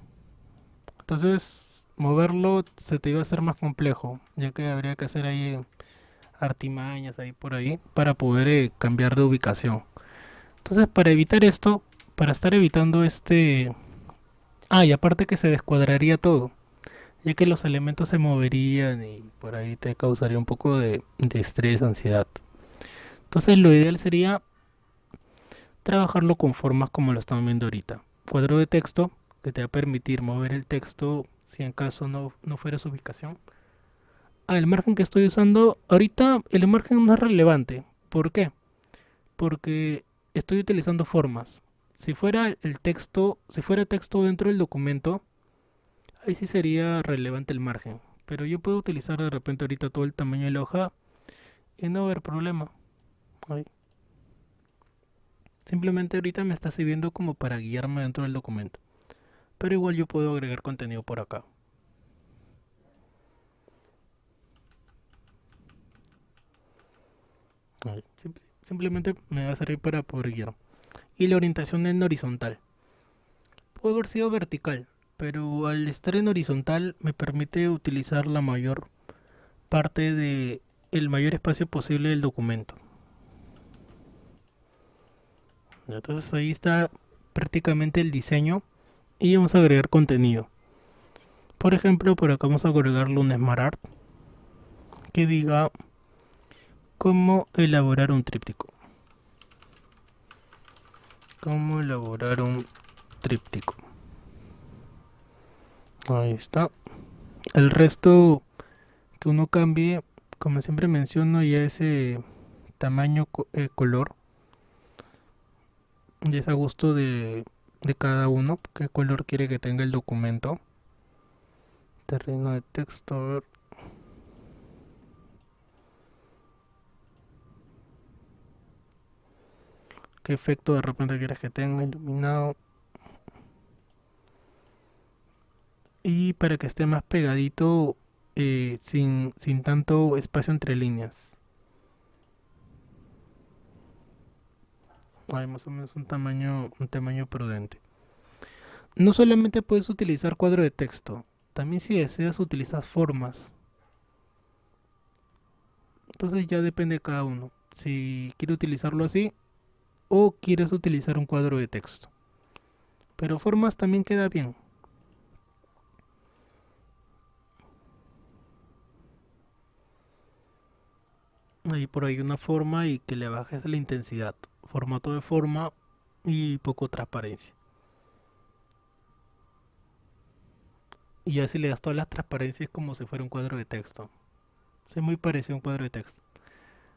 Entonces, moverlo se te iba a hacer más complejo, ya que habría que hacer ahí artimañas ahí por ahí para poder cambiar de ubicación. Entonces, para evitar esto, para estar evitando este... Ah, y aparte que se descuadraría todo, ya que los elementos se moverían y por ahí te causaría un poco de estrés, ansiedad. Entonces, lo ideal sería trabajarlo con formas como lo estamos viendo ahorita. Cuadro de texto que te va a permitir mover el texto si en caso no fuera su ubicación. El margen que estoy usando ahorita, el margen no es relevante. ¿Por qué? Porque estoy utilizando formas. Si fuera texto dentro del documento, ahí sí sería relevante el margen. Pero yo puedo utilizar de repente ahorita todo el tamaño de la hoja y no va a haber problema. Ahí. Simplemente ahorita me está sirviendo como para guiarme dentro del documento. Pero igual yo puedo agregar contenido por acá. Ahí. Simplemente me va a servir para poder guiar. Y la orientación en horizontal. Puede haber sido vertical, pero al estar en horizontal me permite utilizar la mayor parte de el mayor espacio posible del documento. Entonces ahí está prácticamente el diseño y vamos a agregar contenido. Por ejemplo, por acá vamos a agregarle un Smart Art que diga cómo elaborar un tríptico. Cómo elaborar un tríptico. Ahí está. El resto que uno cambie, como siempre menciono, ya ese tamaño, color, ya es a gusto de cada uno, qué color quiere que tenga el documento. Terreno de texto, a ver. Qué efecto de repente quieres que tenga iluminado. Y para que esté más pegadito, sin tanto espacio entre líneas. Hay más o menos un tamaño prudente. No solamente puedes utilizar cuadro de texto, también si deseas utilizar formas. Entonces ya depende de cada uno. Si quiere utilizarlo así o quieres utilizar un cuadro de texto. Pero formas también queda bien. Ahí por ahí una forma y que le bajes la intensidad. Formato de forma y poco transparencia. Y así le das todas las transparencias como si fuera un cuadro de texto. Es muy parecido a un cuadro de texto.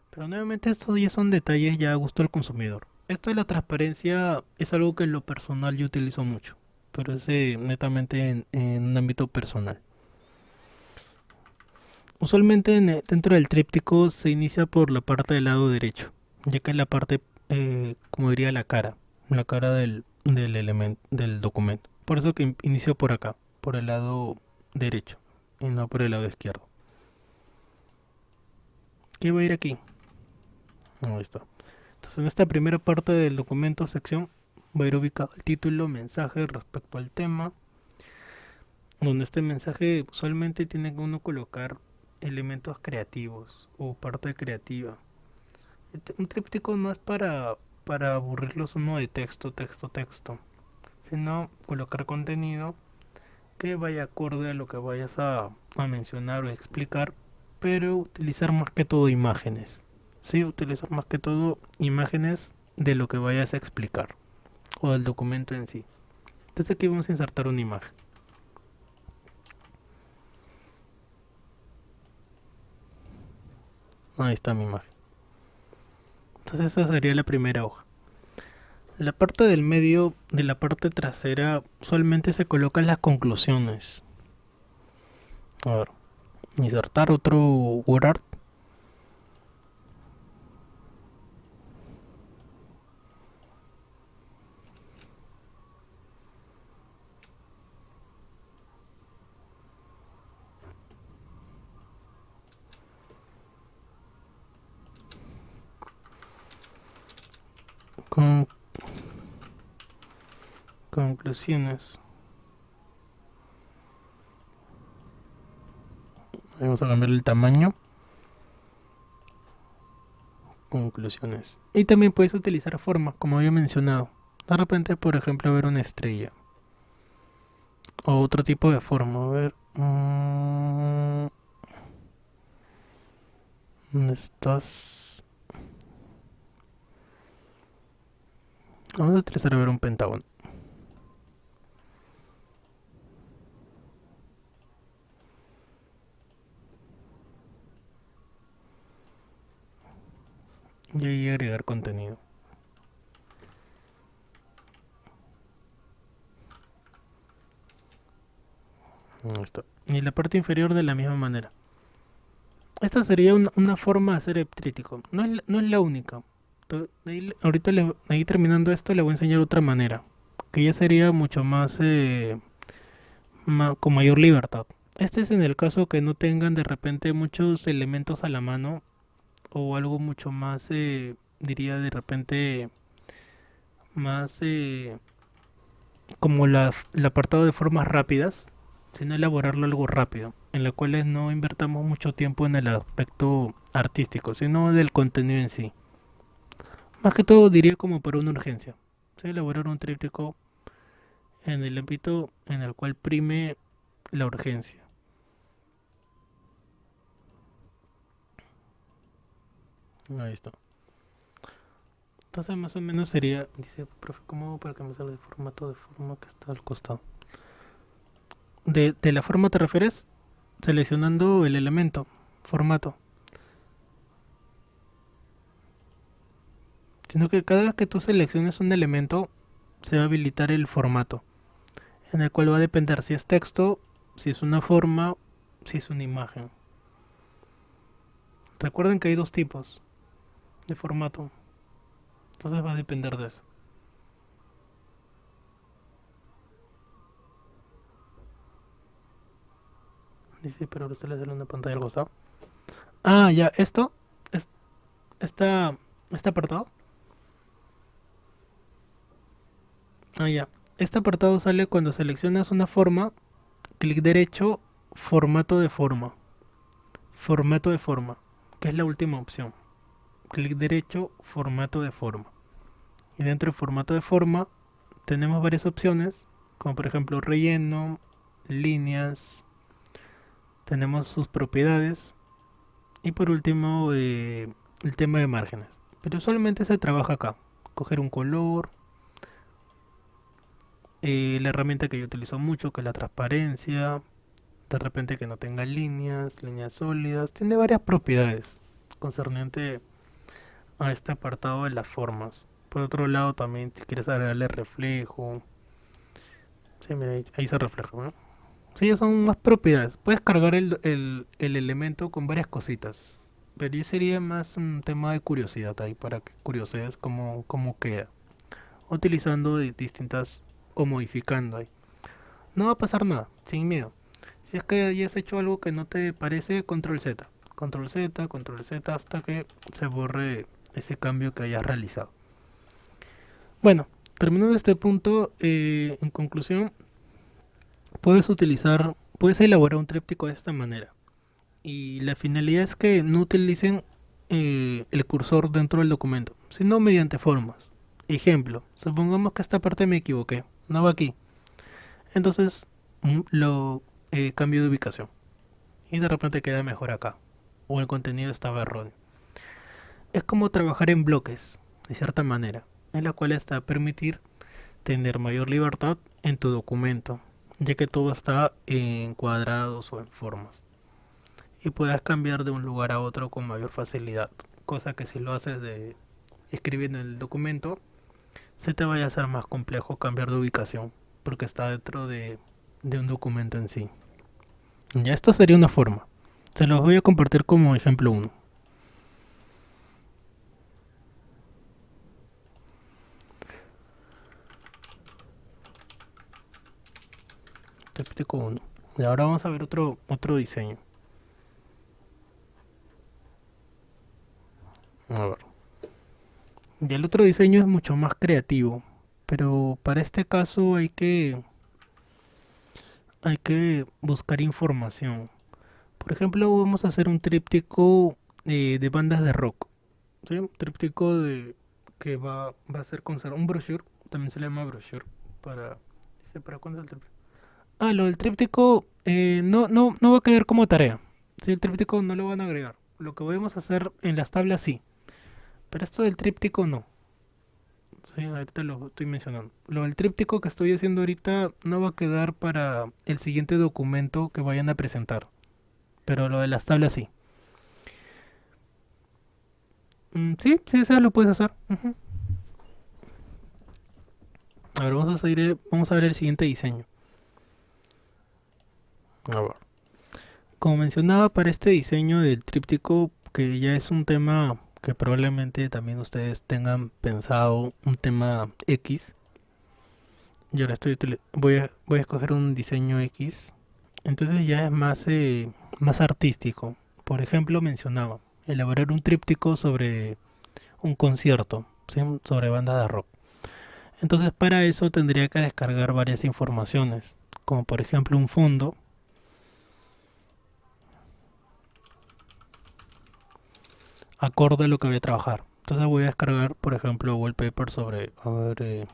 Pero nuevamente estos ya son detalles ya a gusto del consumidor. Esto de la transparencia es algo que en lo personal yo utilizo mucho. Pero es netamente en un ámbito personal. Usualmente dentro del tríptico se inicia por la parte del lado derecho, ya que es la parte, como diría, la cara del elemento, del documento. Por eso que inicio por acá, por el lado derecho, y no por el lado izquierdo. ¿Qué va a ir aquí? Ahí está. Entonces en esta primera parte del documento, sección, va a ir ubicado el título, mensaje respecto al tema, donde este mensaje usualmente tiene que uno colocar elementos creativos o parte creativa. Un tríptico no es para aburrirlos uno de texto, texto, texto, sino colocar contenido que vaya acorde a lo que vayas a mencionar o explicar, pero utilizar más que todo imágenes. Sí, utilizar más que todo imágenes de lo que vayas a explicar o del documento en sí. Entonces aquí vamos a insertar una imagen. Ahí está mi imagen. Entonces esa sería la primera hoja. La parte del medio de la parte trasera usualmente se colocan las conclusiones. A ver, insertar otro WordArt. Con conclusiones. Vamos a cambiar el tamaño. Conclusiones. Y también puedes utilizar formas, como había mencionado. De repente, por ejemplo, ver una estrella. O otro tipo de forma. A ver. ¿Dónde estás? Vamos a utilizar a ver un pentágono. Y ahí agregar contenido. Ahí está. Y la parte inferior de la misma manera. Esta sería una forma de hacer el tríptico. No es la única. Ahorita ahí terminando esto le voy a enseñar otra manera. Que ya sería mucho más con mayor libertad. Este es en el caso que no tengan de repente muchos elementos a la mano o algo mucho más, diría de repente, más como el apartado de formas rápidas, sino elaborarlo algo rápido, en la cual no invertamos mucho tiempo en el aspecto artístico, sino del contenido en sí. Más que todo diría como para una urgencia. ¿Sí? Elaborar un tríptico en el ámbito en el cual prime la urgencia. Ahí está. Entonces más o menos sería, dice, profe, ¿cómo hago para que me salga el formato de forma que está al costado? De la forma te refieres seleccionando el elemento, formato. Sino que cada vez que tú selecciones un elemento, se va a habilitar el formato, en el cual va a depender si es texto, si es una forma, si es una imagen. Recuerden que hay dos tipos de formato, entonces va a depender de eso. Dice, pero ahora le sale una pantalla al costado. Ah, ya, esto, es, está, este apartado. Ah, ya. Este apartado sale cuando seleccionas una forma, clic derecho, formato de forma. Formato de forma, que es la última opción. Clic derecho, formato de forma. Y dentro del formato de forma tenemos varias opciones, como por ejemplo relleno, líneas, tenemos sus propiedades y por último el tema de márgenes. Pero usualmente se trabaja acá. Coger un color, la herramienta que yo utilizo mucho, que es la transparencia, de repente que no tenga líneas, líneas sólidas, tiene varias propiedades concerniente a este apartado de las formas. Por otro lado también si quieres agregarle reflejo, sí, mira, ahí se refleja, ¿no? Sí, ya son más propiedades. Puedes cargar el elemento con varias cositas. Pero yo sería más un tema de curiosidad ahí, para que curiosees cómo queda. Utilizando distintas o modificando ahí. No va a pasar nada, sin miedo. Si es que ya has hecho algo que no te parece, control Z. Control Z, control Z hasta que se borre ese cambio que hayas realizado. Bueno, terminando este punto, en conclusión, puedes elaborar un tríptico de esta manera. Y la finalidad es que no utilicen el cursor dentro del documento, sino mediante formas. Ejemplo, supongamos que esta parte me equivoqué, no va aquí. Entonces lo cambio de ubicación y de repente queda mejor acá. O el contenido estaba erróneo. Es como trabajar en bloques, de cierta manera, en la cual está a permitir tener mayor libertad en tu documento, ya que todo está en cuadrados o en formas. Y puedas cambiar de un lugar a otro con mayor facilidad, cosa que si lo haces de escribiendo en el documento, se te vaya a hacer más complejo cambiar de ubicación, porque está dentro de un documento en sí. Ya esto sería una forma. Se los voy a compartir como ejemplo uno. Tríptico uno. Y ahora vamos a ver otro diseño. A ver. Y el otro diseño es mucho más creativo, pero para este caso hay que buscar información. Por ejemplo, vamos a hacer un tríptico de bandas de rock. ¿Sí? Un tríptico que va a ser un brochure, también se le llama brochure. Dice, ¿para cuándo es el tríptico? Ah, lo del tríptico no va a quedar como tarea. Sí, el tríptico no lo van a agregar. Lo que podemos hacer en las tablas sí, pero esto del tríptico no. Sí, ahorita lo estoy mencionando. Lo del tríptico que estoy haciendo ahorita no va a quedar para el siguiente documento que vayan a presentar, pero lo de las tablas sí. Sí, sí, eso lo puedes hacer. Ujú. A ver, vamos a ver el siguiente diseño. A ver. Como mencionaba, para este diseño del tríptico, que ya es un tema que probablemente también ustedes tengan pensado, un tema X. Yo ahora voy a escoger un diseño X. Entonces ya es más artístico. Por ejemplo, mencionaba elaborar un tríptico sobre un concierto, ¿sí? Sobre banda de rock. Entonces para eso tendría que descargar varias informaciones, como por ejemplo un fondo acorde a lo que voy a trabajar. Entonces voy a descargar, por ejemplo, wallpaper sobre, a ver,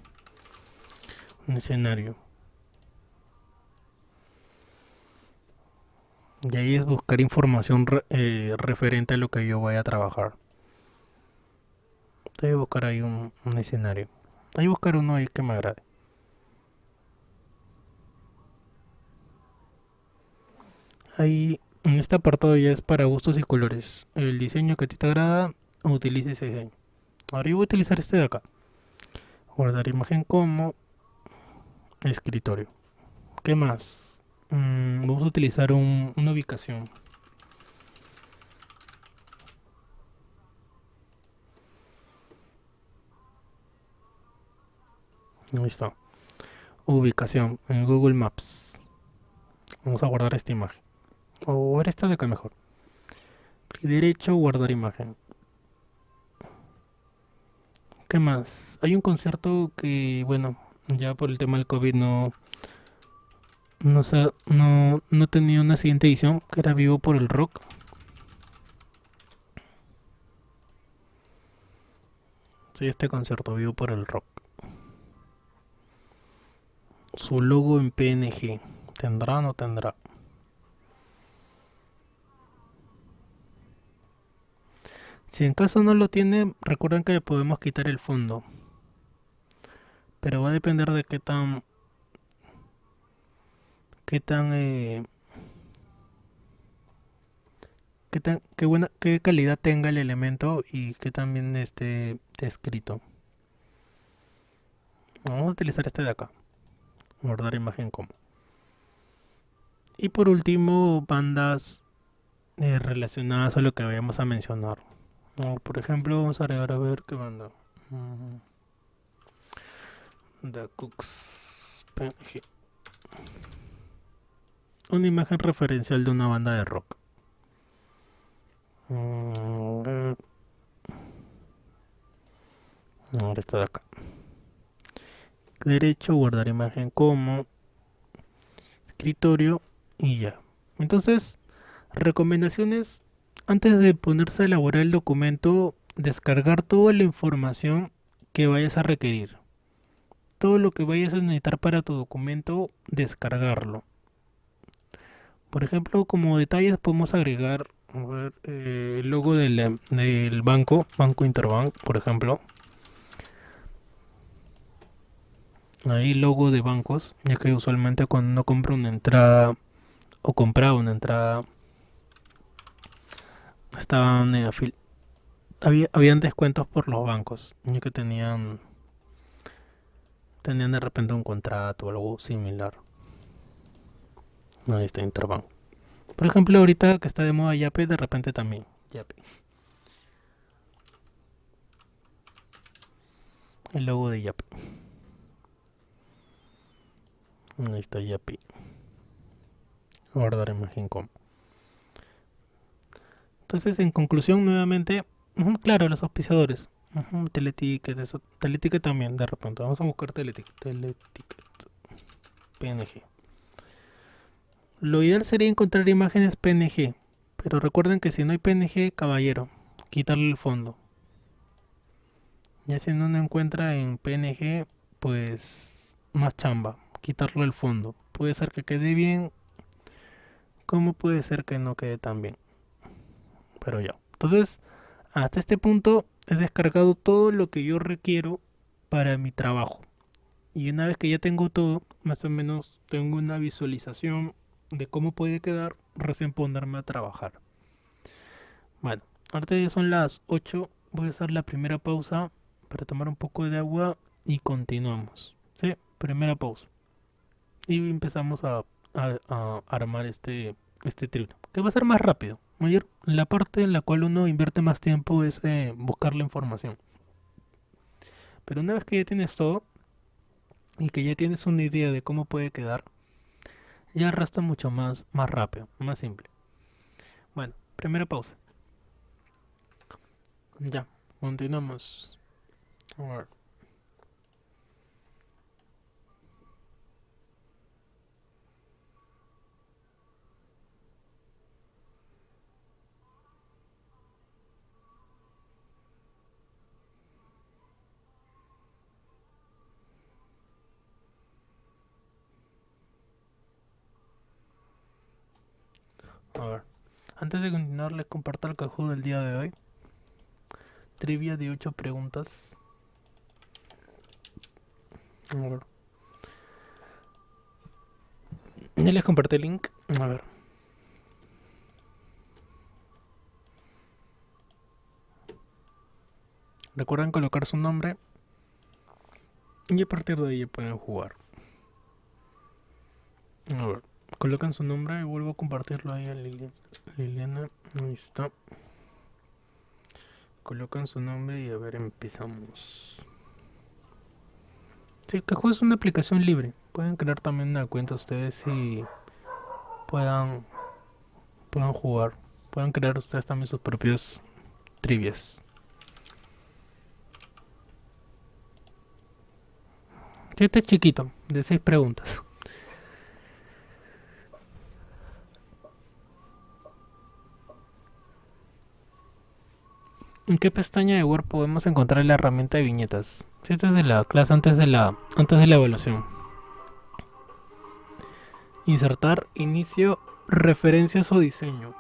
un escenario. Y ahí es buscar información referente a lo que yo voy a trabajar. Entonces voy a buscar ahí un escenario. Ahí buscar uno ahí que me agrade. Ahí en este apartado ya es para gustos y colores. El diseño que a ti te agrada, utilice ese diseño. Ahora yo voy a utilizar este de acá. Guardar imagen como escritorio. ¿Qué más? Vamos a utilizar una ubicación. Ahí está. Ubicación en Google Maps. Vamos a guardar esta imagen. O ver esta de acá mejor. Clic derecho, guardar imagen. ¿Qué más? Hay un concierto que, bueno, ya por el tema del COVID no tenía una siguiente edición, que era Vivo por el Rock. Sí, este concierto, Vivo por el Rock. Su logo en PNG. ¿Tendrá o no tendrá? Si en caso no lo tiene, recuerden que le podemos quitar el fondo. Pero va a depender de qué tan, qué calidad tenga el elemento y qué tan bien esté escrito. Vamos a utilizar este de acá. Guardar imagen como. Y por último, bandas relacionadas a lo que vayamos a mencionar. Por ejemplo, vamos a agregar a ver qué banda. Mm, The Cooks PNG. Una imagen referencial de una banda de rock. Mm, Ahora está de acá. Derecho, guardar imagen como escritorio y ya. Entonces, recomendaciones antes de ponerse a elaborar el documento, descargar toda la información que vayas a requerir. Todo lo que vayas a necesitar para tu documento, descargarlo. Por ejemplo, como detalles podemos agregar a ver, el logo del banco, Banco Interbank, por ejemplo. Ahí logo de bancos, ya que usualmente cuando uno compra una entrada o compraba una entrada, estaban habían descuentos por los bancos, ya que tenían de repente un contrato o algo similar. Ahí está Interbank. Por ejemplo, ahorita que está de moda Yape, de repente también. Yape. El logo de Yape. Ahí está Yape. Guardar imagen com. Entonces, en conclusión, nuevamente, claro, los auspiciadores. Teleticket, eso. Teleticket también, de repente. Vamos a buscar Teleticket. Teleticket. PNG. Lo ideal sería encontrar imágenes PNG. Pero recuerden que si no hay PNG, caballero, quitarle el fondo. Ya si no lo encuentra en PNG, pues más chamba. Quitarle el fondo. Puede ser que quede bien, como puede ser que no quede tan bien. Pero ya. Entonces, hasta este punto he descargado todo lo que yo requiero para mi trabajo. Y una vez que ya tengo todo, más o menos tengo una visualización de cómo puede quedar, recién ponerme a trabajar. Bueno, ahorita ya son las 8. Voy a hacer la primera pausa para tomar un poco de agua y continuamos. Sí, primera pausa. Y empezamos a a armar este triplo, que va a ser más rápido. La parte en la cual uno invierte más tiempo es buscar la información. Pero una vez que ya tienes todo y que ya tienes una idea de cómo puede quedar, ya el resto es mucho más rápido, más simple. Bueno, primera pausa. Ya, continuamos. A ver. A ver. Antes de continuar, les comparto el Kahoot del día de hoy. Trivia de 8 preguntas. A ver. Ya les compartí el link. A ver. Recuerden colocar su nombre y a partir de ahí ya pueden jugar. A ver. Colocan su nombre y vuelvo a compartirlo ahí a Liliana. Ahí está. Colocan su nombre y a ver, empezamos. Sí, Kahoot es una aplicación libre. Pueden crear también una cuenta ustedes y puedan, puedan jugar. Pueden crear ustedes también sus propias trivias. Sí, este es chiquito, de 6 preguntas. ¿En qué pestaña de Word podemos encontrar la herramienta de viñetas? Sí, esta es de la clase antes de la evaluación. Insertar, inicio, referencias o diseño.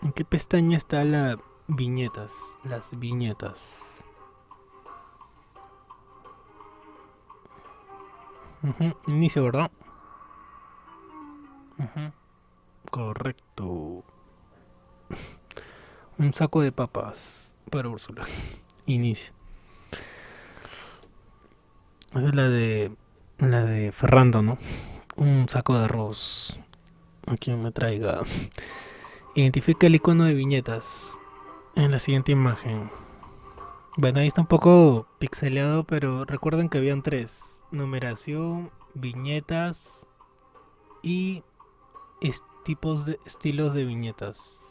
¿En qué pestaña está la viñetas? Las viñetas. Inicio, ¿verdad? Correcto. Un saco de papas para Úrsula. Inicio. Esa es la de Ferrando, ¿no? Un saco de arroz. A quien me traiga. Identifica el icono de viñetas en la siguiente imagen. Bueno, ahí está un poco pixeleado, pero recuerden que habían 3: numeración, viñetas y tipos de estilos de viñetas.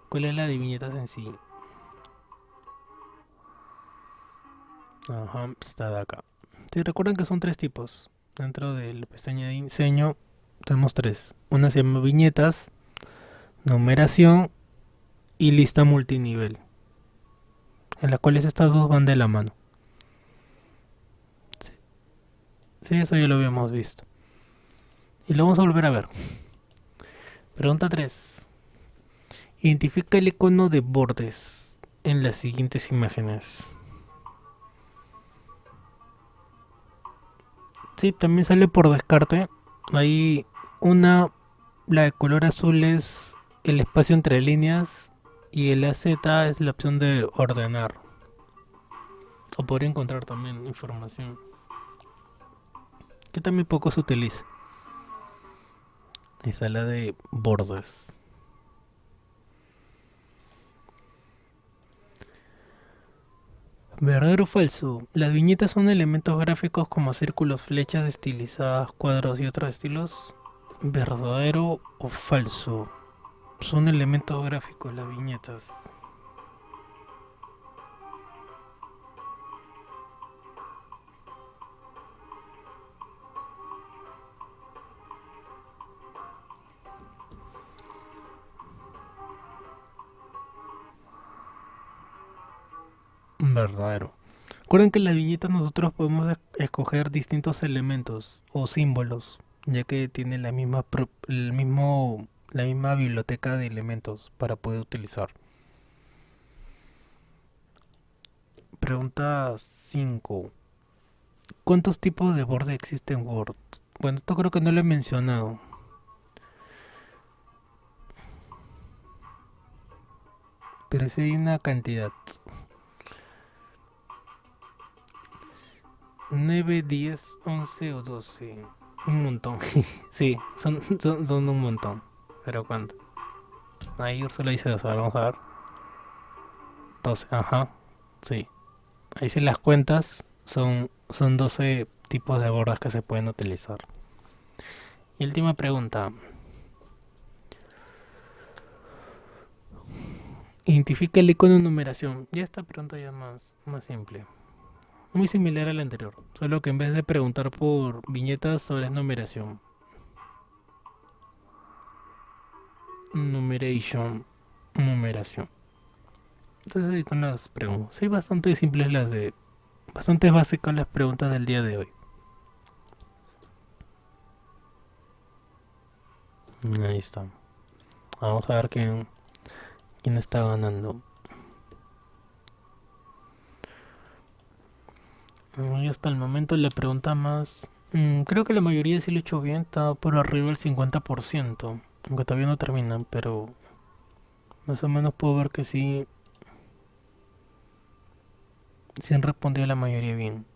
¿Cuál es la de viñetas en sí? Ajá, está de acá. Sí, recuerden que son 3 tipos. Dentro de la pestaña de diseño tenemos 3. Una se llama viñetas, numeración y lista multinivel, en las cuales estas dos van de la mano. Sí, sí, eso ya lo habíamos visto. Y lo vamos a volver a ver. Pregunta 3. Identifica el icono de bordes en las siguientes imágenes. Sí, también sale por descarte. Hay la de color azul es el espacio entre líneas y el AZ es la opción de ordenar. O podría encontrar también información que también poco se utiliza. Ahí está la de bordes. ¿Verdadero o falso? Las viñetas son elementos gráficos como círculos, flechas estilizadas, cuadros y otros estilos. ¿Verdadero o falso? Son elementos gráficos las viñetas. Verdadero. Recuerden que en las viñetas nosotros podemos escoger distintos elementos o símbolos, ya que tiene la misma biblioteca de elementos para poder utilizar. Pregunta 5. ¿Cuántos tipos de borde existen en Word? Bueno, esto creo que no lo he mencionado, pero sí hay una cantidad. No 9, 10, 11 o 12. Un montón. Sí, son un montón. ¿Pero cuánto? Ahí Úrsula dice 12. A ver, vamos a ver. 12, ajá. Sí. Ahí si las cuentas, son 12 tipos de bordas que se pueden utilizar. Y última pregunta. Identifica el icono de numeración. Ya esta pregunta ya más simple. Muy similar a la anterior. Solo que en vez de preguntar por viñetas, ahora es numeración. Numeration. Numeración. Entonces ahí están las preguntas. Sí, bastante simples las de... Bastante básicas las preguntas del día de hoy. Ahí está. Vamos a ver quién está ganando. Y hasta el momento la pregunta más... creo que la mayoría sí lo he hecho bien. Está por arriba del 50%. Aunque todavía no terminan, pero... Más o menos puedo ver que sí han respondido la mayoría bien.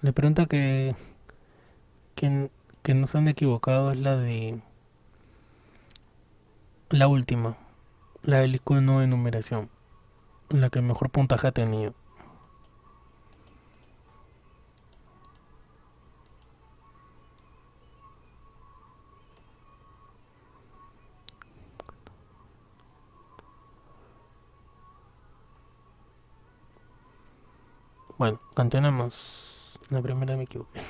La pregunta que, que no se han equivocado es la de... La última. La del icono de numeración. La que mejor puntaje ha tenido. Bueno, continuamos. La primera me equivoqué.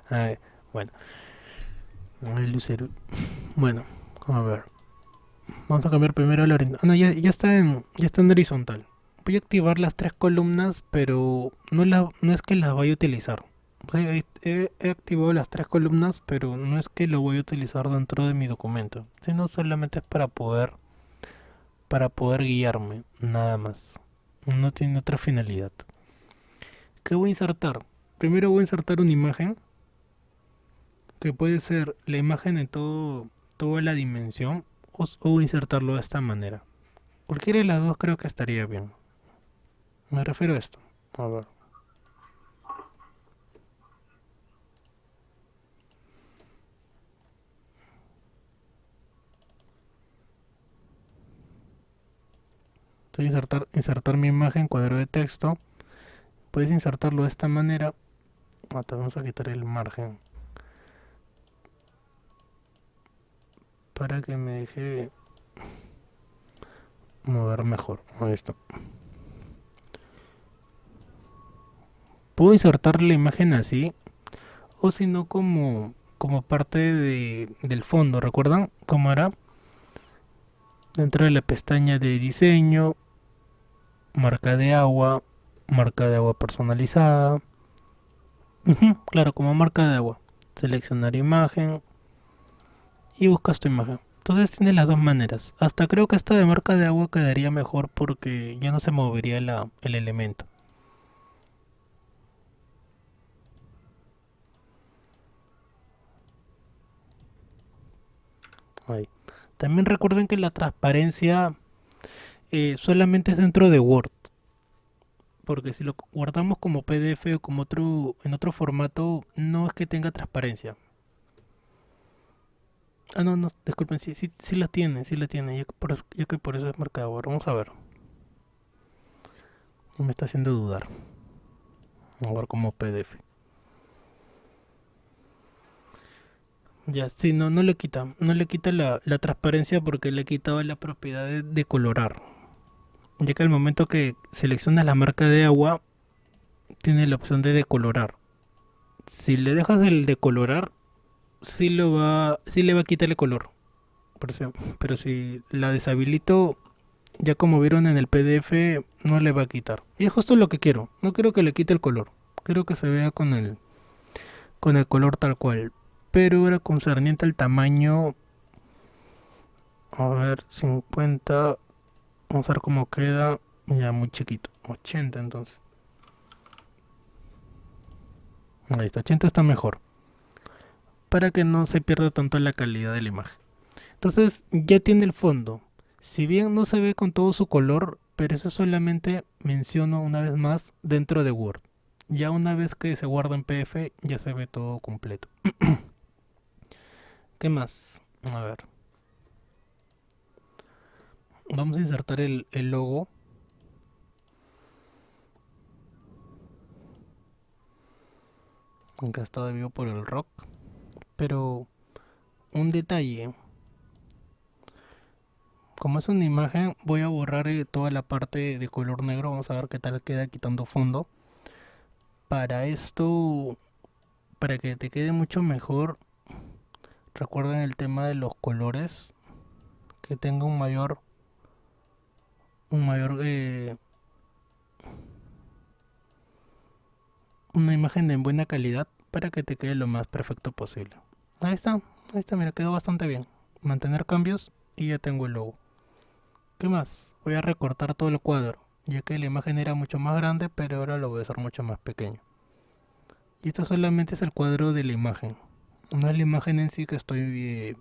A ver, bueno. El lucero. Bueno, a ver. Vamos a cambiar primero la orientación. Ah, no, ya está en horizontal. Voy a activar las tres columnas, pero no es que las vaya a utilizar. O sea, he activado las tres columnas, pero no es que lo voy a utilizar dentro de mi documento, sino solamente es para poder guiarme, nada más. No tiene otra finalidad. ¿Qué voy a insertar? Primero voy a insertar una imagen, que puede ser la imagen en toda la dimensión, o insertarlo de esta manera. Cualquiera de las dos creo que estaría bien. Me refiero a esto. A ver. Entonces insertar mi imagen, cuadro de texto. Puedes insertarlo de esta manera. Te vamos a quitar el margen para que me deje mover mejor. Esto. Puedo insertar la imagen así, o si no como parte del fondo. ¿Recuerdan cómo era? Dentro de la pestaña de diseño, marca de agua personalizada. Ujú, claro, como marca de agua. Seleccionar imagen y buscas tu imagen. Entonces tienes las dos maneras. Hasta creo que esta de marca de agua quedaría mejor porque ya no se movería el elemento. Ahí. También recuerden que la transparencia solamente es dentro de Word. Porque si lo guardamos como PDF o en otro formato, no es que tenga transparencia. Ah, no, no, disculpen, sí la tiene, sí la tiene. Ya que por eso es marca de Word. Vamos a ver. Me está haciendo dudar. Vamos a ver como PDF. Ya, sí, no le quita la transparencia porque le he quitado la propiedad de colorar. Ya que al momento que seleccionas la marca de agua, tiene la opción de decolorar. Si le dejas el decolorar, sí le va a quitar el color. Pero si la deshabilito, ya como vieron en el PDF, no le va a quitar. Y es justo lo que quiero. No quiero que le quite el color. Quiero que se vea con el color tal cual. Pero era concerniente al tamaño. A ver, 50. Vamos a ver cómo queda. Ya muy chiquito. 80 entonces. Ahí está, 80 está mejor. Para que no se pierda tanto la calidad de la imagen. Entonces ya tiene el fondo. Si bien no se ve con todo su color, pero eso solamente menciono una vez más dentro de Word. Ya una vez que se guarda en PDF, ya se ve todo completo. ¿Qué más? A ver. Vamos a insertar el logo. Aunque está debido por el rock. Pero un detalle. Como es una imagen, voy a borrar toda la parte de color negro. Vamos a ver qué tal queda quitando fondo. Para esto, para que te quede mucho mejor, recuerden el tema de los colores. Que tenga un mayor, una imagen de buena calidad para que te quede lo más perfecto posible. Ahí está, mira, quedó bastante bien. Mantener cambios y ya tengo el logo. ¿Qué más? Voy a recortar todo el cuadro, ya que la imagen era mucho más grande, pero ahora lo voy a hacer mucho más pequeño. Y esto solamente es el cuadro de la imagen. No es la imagen en sí que estoy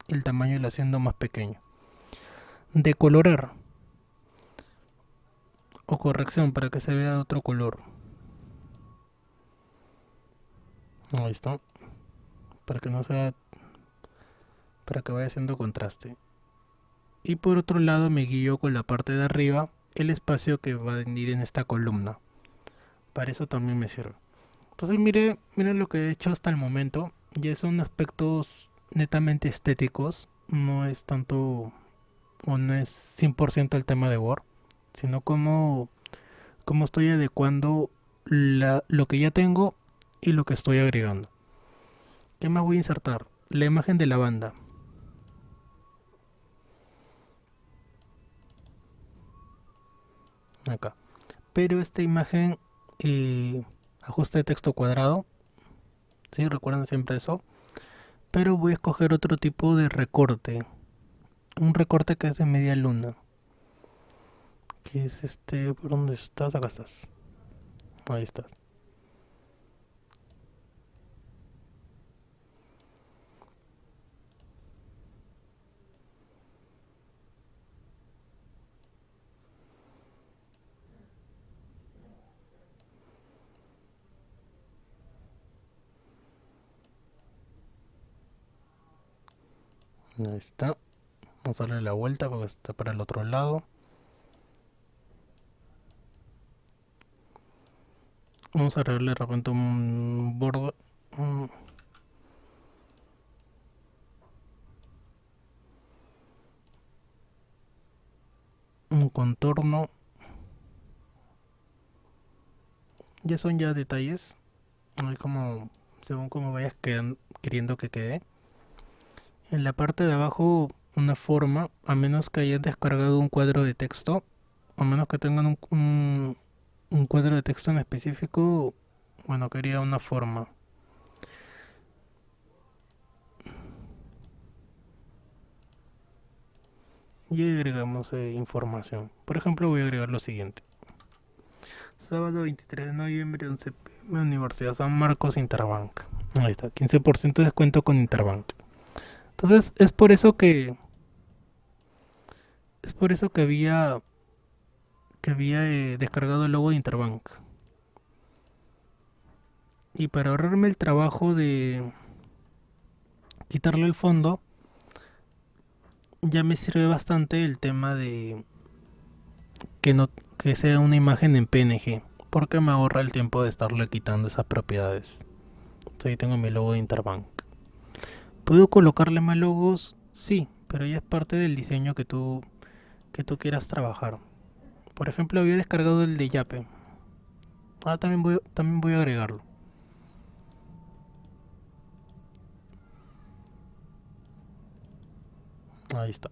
el tamaño lo haciendo más pequeño. Decolorar o corrección para que se vea de otro color. Ahí está. Para que no sea, para que vaya haciendo contraste. Y por otro lado me guío con la parte de arriba, el espacio que va a venir en esta columna. Para eso también me sirve. Entonces mire lo que he hecho hasta el momento. Ya son aspectos netamente estéticos. No es tanto o no es 100% el tema de Word, sino cómo estoy adecuando lo que ya tengo y lo que estoy agregando. ¿Qué más voy a insertar? La imagen de la banda. Acá. Pero esta imagen, ajuste de texto cuadrado. Sí, recuerden siempre eso. Pero voy a escoger otro tipo de recorte. Un recorte que es de media luna. Que es ¿por dónde estás? Acá estás. Ahí estás. Ahí está. Vamos a darle la vuelta porque está para el otro lado. Vamos a agregarle de repente un borde. Un contorno. Ya son ya detalles. Hay como, según como vayas queriendo que quede. En la parte de abajo una forma, a menos que hayas descargado un cuadro de texto, a menos que tengan un cuadro de texto en específico, bueno, quería una forma. Y agregamos información. Por ejemplo, voy a agregar lo siguiente. Sábado 23 de noviembre, 11 p.m. Universidad San Marcos, Interbank. Ahí está, 15% de descuento con Interbank. Entonces, es por eso que había descargado el logo de Interbank. Y para ahorrarme el trabajo de quitarle el fondo, ya me sirve bastante el tema de que no que sea una imagen en PNG, porque me ahorra el tiempo de estarle quitando esas propiedades. Entonces ahí tengo mi logo de Interbank. ¿Puedo colocarle más logos? Sí, pero ya es parte del diseño que tú quieras trabajar. Por ejemplo, había descargado el de Yape. Ahora también voy a agregarlo. Ahí está.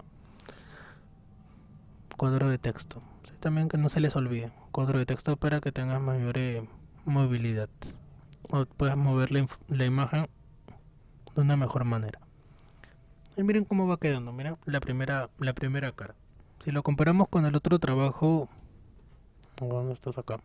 Cuadro de texto. Sí, también que no se les olvide. Cuadro de texto para que tengas mayor movilidad. O puedas mover la imagen de una mejor manera. Y miren cómo va quedando. Miren la primera cara. Si lo comparamos con el otro trabajo. ¿Dónde estás acá?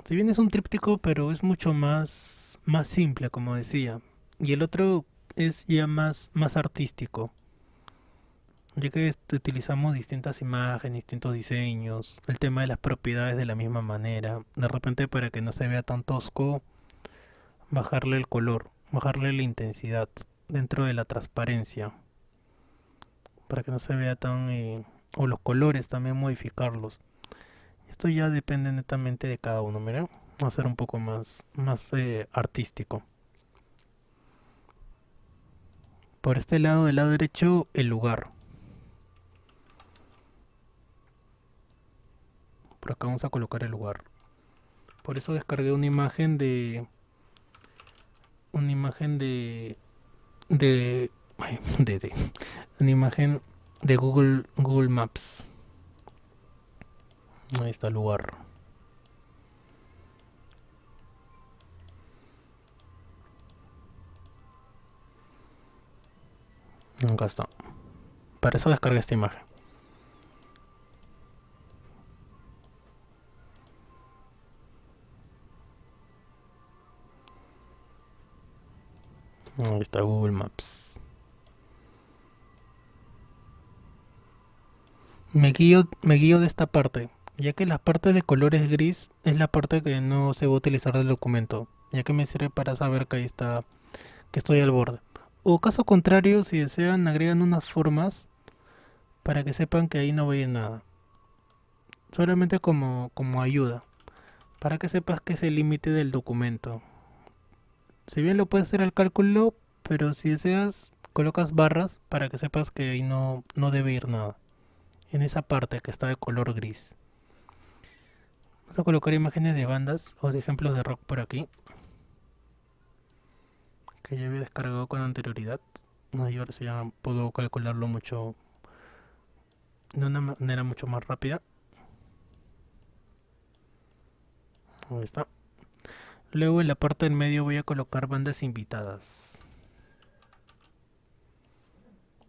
Si bien es un tríptico, pero es mucho más simple, como decía. Y el otro es ya más artístico. ya que utilizamos distintas imágenes, distintos diseños, el tema de las propiedades de la misma manera. De repente para que no se vea tan tosco, bajarle el color, bajarle la intensidad dentro de la transparencia, para que no se vea tan... o los colores también modificarlos. Esto ya depende netamente de cada uno, miren. Va a ser un poco más artístico. Por este lado, del lado derecho, el lugar. Por acá vamos a colocar el lugar. Por eso descargué una imagen de... Una imagen de... ay, una imagen de Google Maps. Ahí está el lugar. Acá está. Para eso descargué esta imagen. Ahí está Google Maps. Me guío de esta parte, ya que la parte de colores gris es la parte que no se va a utilizar del documento, ya que me sirve para saber que ahí está, que estoy al borde. O caso contrario, si desean, agregan unas formas para que sepan que ahí no veis nada. Solamente como ayuda, para que sepas que es el límite del documento. Si bien lo puedes hacer al cálculo, pero si deseas, colocas barras para que sepas que ahí no debe ir nada. En esa parte que está de color gris. Vamos a colocar imágenes de bandas o de ejemplos de rock por aquí, que ya había descargado con anterioridad. No, y ahora sí ya puedo calcularlo mucho, de una manera mucho más rápida. Ahí está. Luego en la parte del medio voy a colocar bandas invitadas.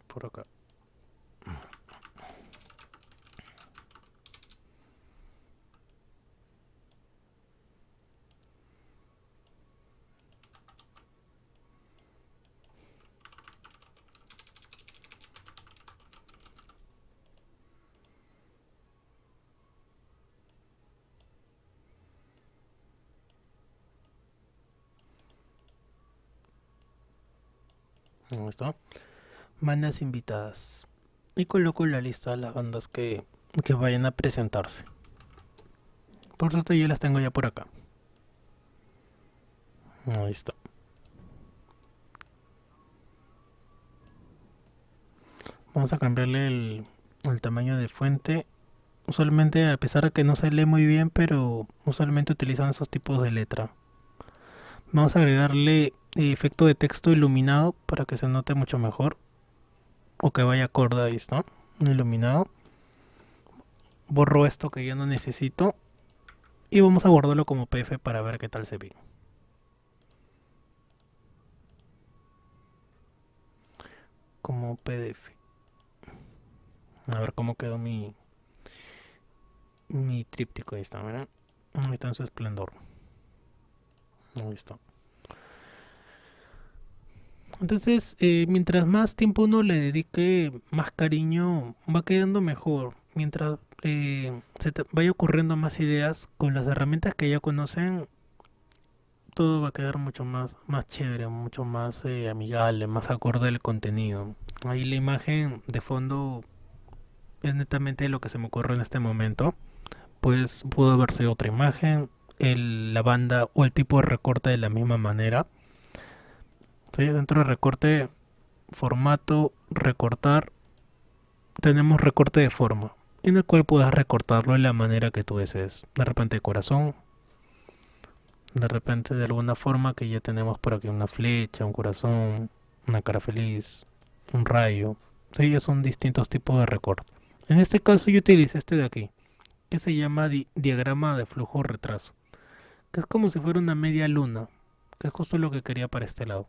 Por acá. Ahí está. Bandas invitadas. Y coloco la lista de las bandas que vayan a presentarse. Por suerte ya las tengo ya por acá. Ahí está. Vamos a cambiarle el tamaño de fuente. Usualmente, a pesar de que no se lee muy bien, pero usualmente utilizan esos tipos de letra. Vamos a agregarle efecto de texto iluminado para que se note mucho mejor. O que vaya acorde ahí, ¿no? Iluminado. Borro esto que ya no necesito. Y vamos a guardarlo como PDF para ver qué tal se ve. Como PDF. A ver cómo quedó mi tríptico. Ahí está, ¿verdad? Ahí está en su esplendor. Ahí está. Entonces, mientras más tiempo uno le dedique, más cariño va quedando mejor. Mientras se te vaya ocurriendo más ideas con las herramientas que ya conocen, todo va a quedar mucho más chévere, mucho más amigable, más acorde al contenido. Ahí la imagen de fondo es netamente lo que se me ocurre en este momento. Pues pudo verse otra imagen, la banda o el tipo de recorte de la misma manera. ¿Sí? Dentro de recorte, formato, recortar, tenemos recorte de forma, en el cual puedes recortarlo de la manera que tú desees. De repente corazón, de repente de alguna forma que ya tenemos por aquí una flecha, un corazón, una cara feliz, un rayo. Sí, ya son distintos tipos de recorte. En este caso yo utilicé este de aquí, que se llama diagrama de flujo retraso, que es como si fuera una media luna, que es justo lo que quería para este lado.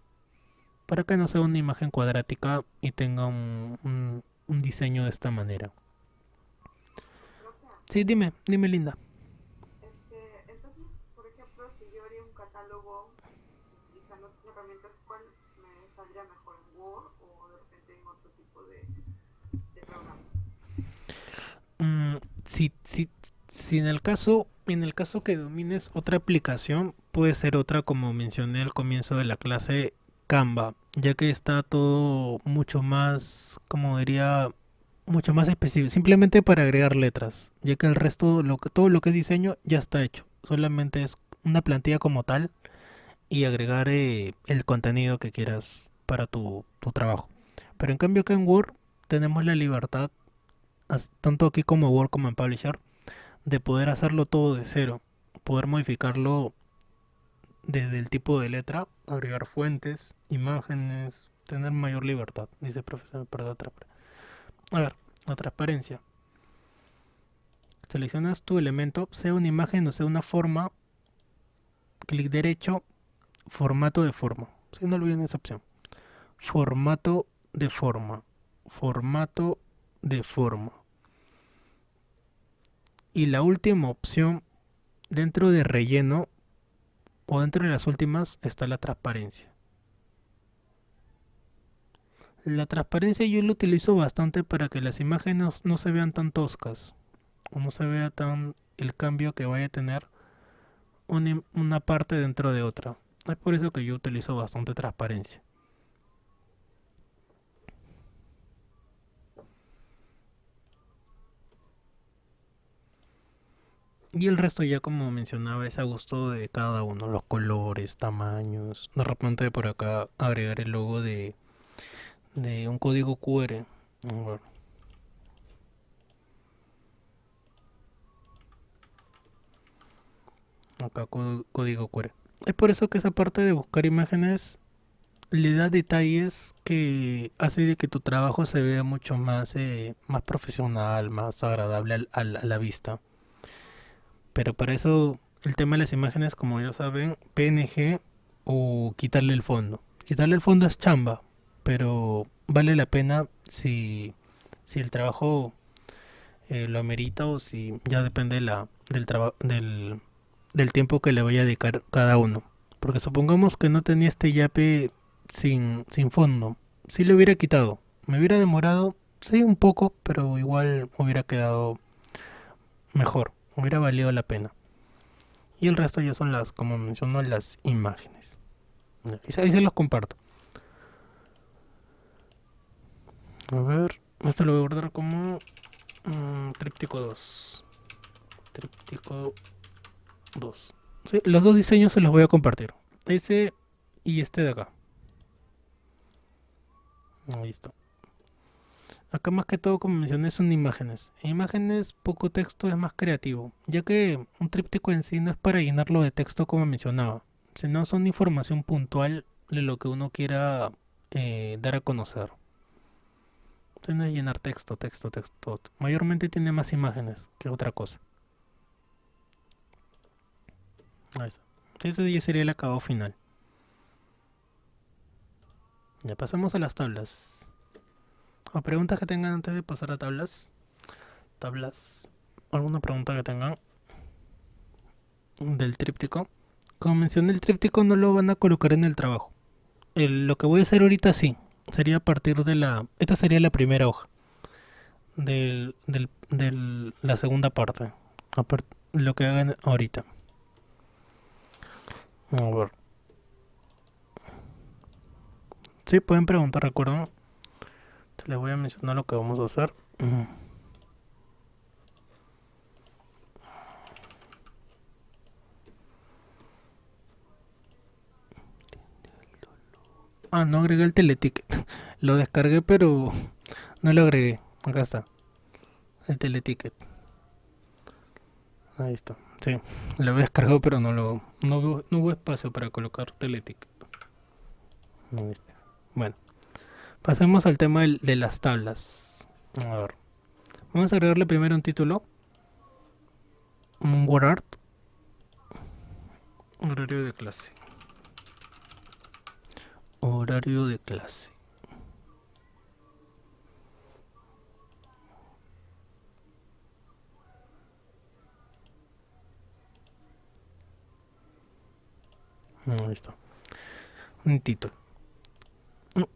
Para que no sea una imagen cuadrática y tenga un diseño de esta manera. Rosa, Sí, dime Linda. entonces, por ejemplo, si yo haría un catálogo utilizando otras herramientas, ¿cuál me saldría mejor en Word o de repente en otro tipo de de programa. Mm, si, si, si en el caso que domines otra aplicación, puede ser otra como mencioné al comienzo de la clase, Canva, ya que está todo mucho más, como diría, mucho más específico, simplemente para agregar letras, ya que el resto, todo lo que es diseño ya está hecho, solamente es una plantilla como tal y agregar el contenido que quieras para tu trabajo. Pero en cambio que en Word tenemos la libertad, tanto aquí como Word como en Publisher, de poder hacerlo todo de cero, poder modificarlo desde el tipo de letra, agregar fuentes, imágenes, tener mayor libertad, dice el profesor, perdón, a ver, la transparencia. Seleccionas tu elemento, sea una imagen o sea una forma, clic derecho, formato de forma. Si no olviden esa opción. Formato de forma. Formato de forma. Y la última opción dentro de relleno o dentro de las últimas está la transparencia. La transparencia yo lo utilizo bastante para que las imágenes no se vean tan toscas o no se vea tan el cambio que vaya a tener una parte dentro de otra. Es por eso que yo utilizo bastante transparencia. Y el resto ya como mencionaba es a gusto de cada uno, los colores, tamaños. De repente por acá agregar el logo de un código QR. A ver, acá código QR. Es por eso que esa parte de buscar imágenes le da detalles que hace de que tu trabajo se vea mucho más, más profesional, más agradable a la vista. Pero para eso el tema de las imágenes, como ya saben, PNG o quitarle el fondo. Quitarle el fondo es chamba, pero vale la pena si el trabajo lo amerita o si ya depende del tiempo que le vaya a dedicar cada uno. Porque supongamos que no tenía este yape sin fondo. Si le hubiera quitado, me hubiera demorado, sí, un poco, pero igual hubiera quedado mejor, hubiera valido la pena. Y el resto ya son las, como menciono, las imágenes. Ahí se los comparto. A ver, esto lo voy a guardar como tríptico 2. Tríptico 2. Sí, los dos diseños se los voy a compartir. Ese y este de acá. Ahí está. Acá más que todo, como mencioné, son imágenes. En imágenes, poco texto es más creativo, ya que un tríptico en sí no es para llenarlo de texto como mencionaba, sino son información puntual de lo que uno quiera dar a conocer. Entonces no es llenar texto, texto, texto. Mayormente tiene más imágenes que otra cosa. Ahí está. Ese ya sería el acabado final. Ya pasamos a las tablas. O preguntas que tengan antes de pasar a tablas. Tablas. ¿Alguna pregunta que tengan del tríptico? Como mencioné, el tríptico no lo van a colocar en el trabajo. Lo que voy a hacer ahorita sí. Sería a partir de la... Esta sería la primera hoja. La segunda parte. Lo que hagan ahorita. A ver. Sí, pueden preguntar, recuerden. Les voy a mencionar lo que vamos a hacer. Ah, no agregué el teleticket. Lo descargué, pero no lo agregué. Acá está. El teleticket. Ahí está. Sí, lo había descargado, pero no hubo espacio para colocar teleticket. Ahí está. Bueno, pasemos al tema de las tablas. A ver. Vamos a agregarle primero un título. Un WordArt. Horario de clase. Horario de clase. Ahí está. Un título.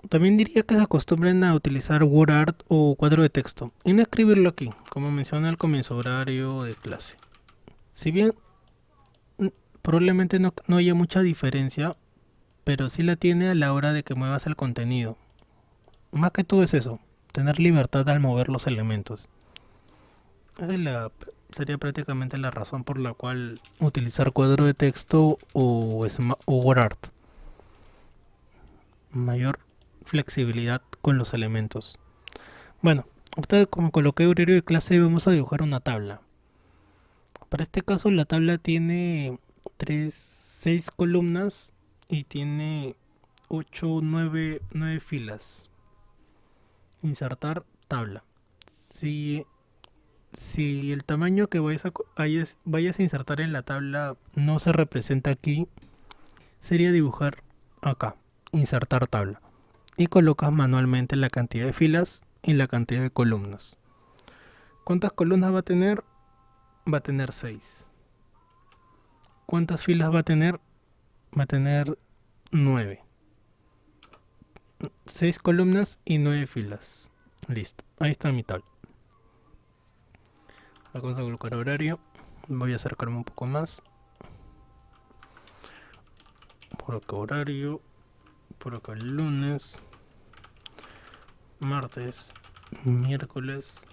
También diría que se acostumbren a utilizar WordArt o cuadro de texto y no escribirlo aquí, como mencioné al comienzo horario de clase. Si bien probablemente no haya mucha diferencia, pero sí la tiene a la hora de que muevas el contenido. Más que todo es eso, tener libertad al mover los elementos. Esa sería prácticamente la razón por la cual utilizar cuadro de texto o WordArt. Mayor flexibilidad con los elementos. Bueno, ahorita como coloqué horario de clase vamos a dibujar una tabla. Para este caso la tabla tiene 6 columnas y tiene 8, 9 filas. Insertar tabla. Si el tamaño que vayas a insertar en la tabla no se representa aquí, sería dibujar acá, insertar tabla. Y colocas manualmente la cantidad de filas y la cantidad de columnas. ¿Cuántas columnas va a tener? Va a tener 6. ¿Cuántas filas va a tener? Va a tener 9. 6 columnas y 9 filas. Listo, ahí está mi tabla. Vamos a colocar horario. Voy a acercarme un poco más. Por acá horario. Por acá el lunes. Martes. Miércoles.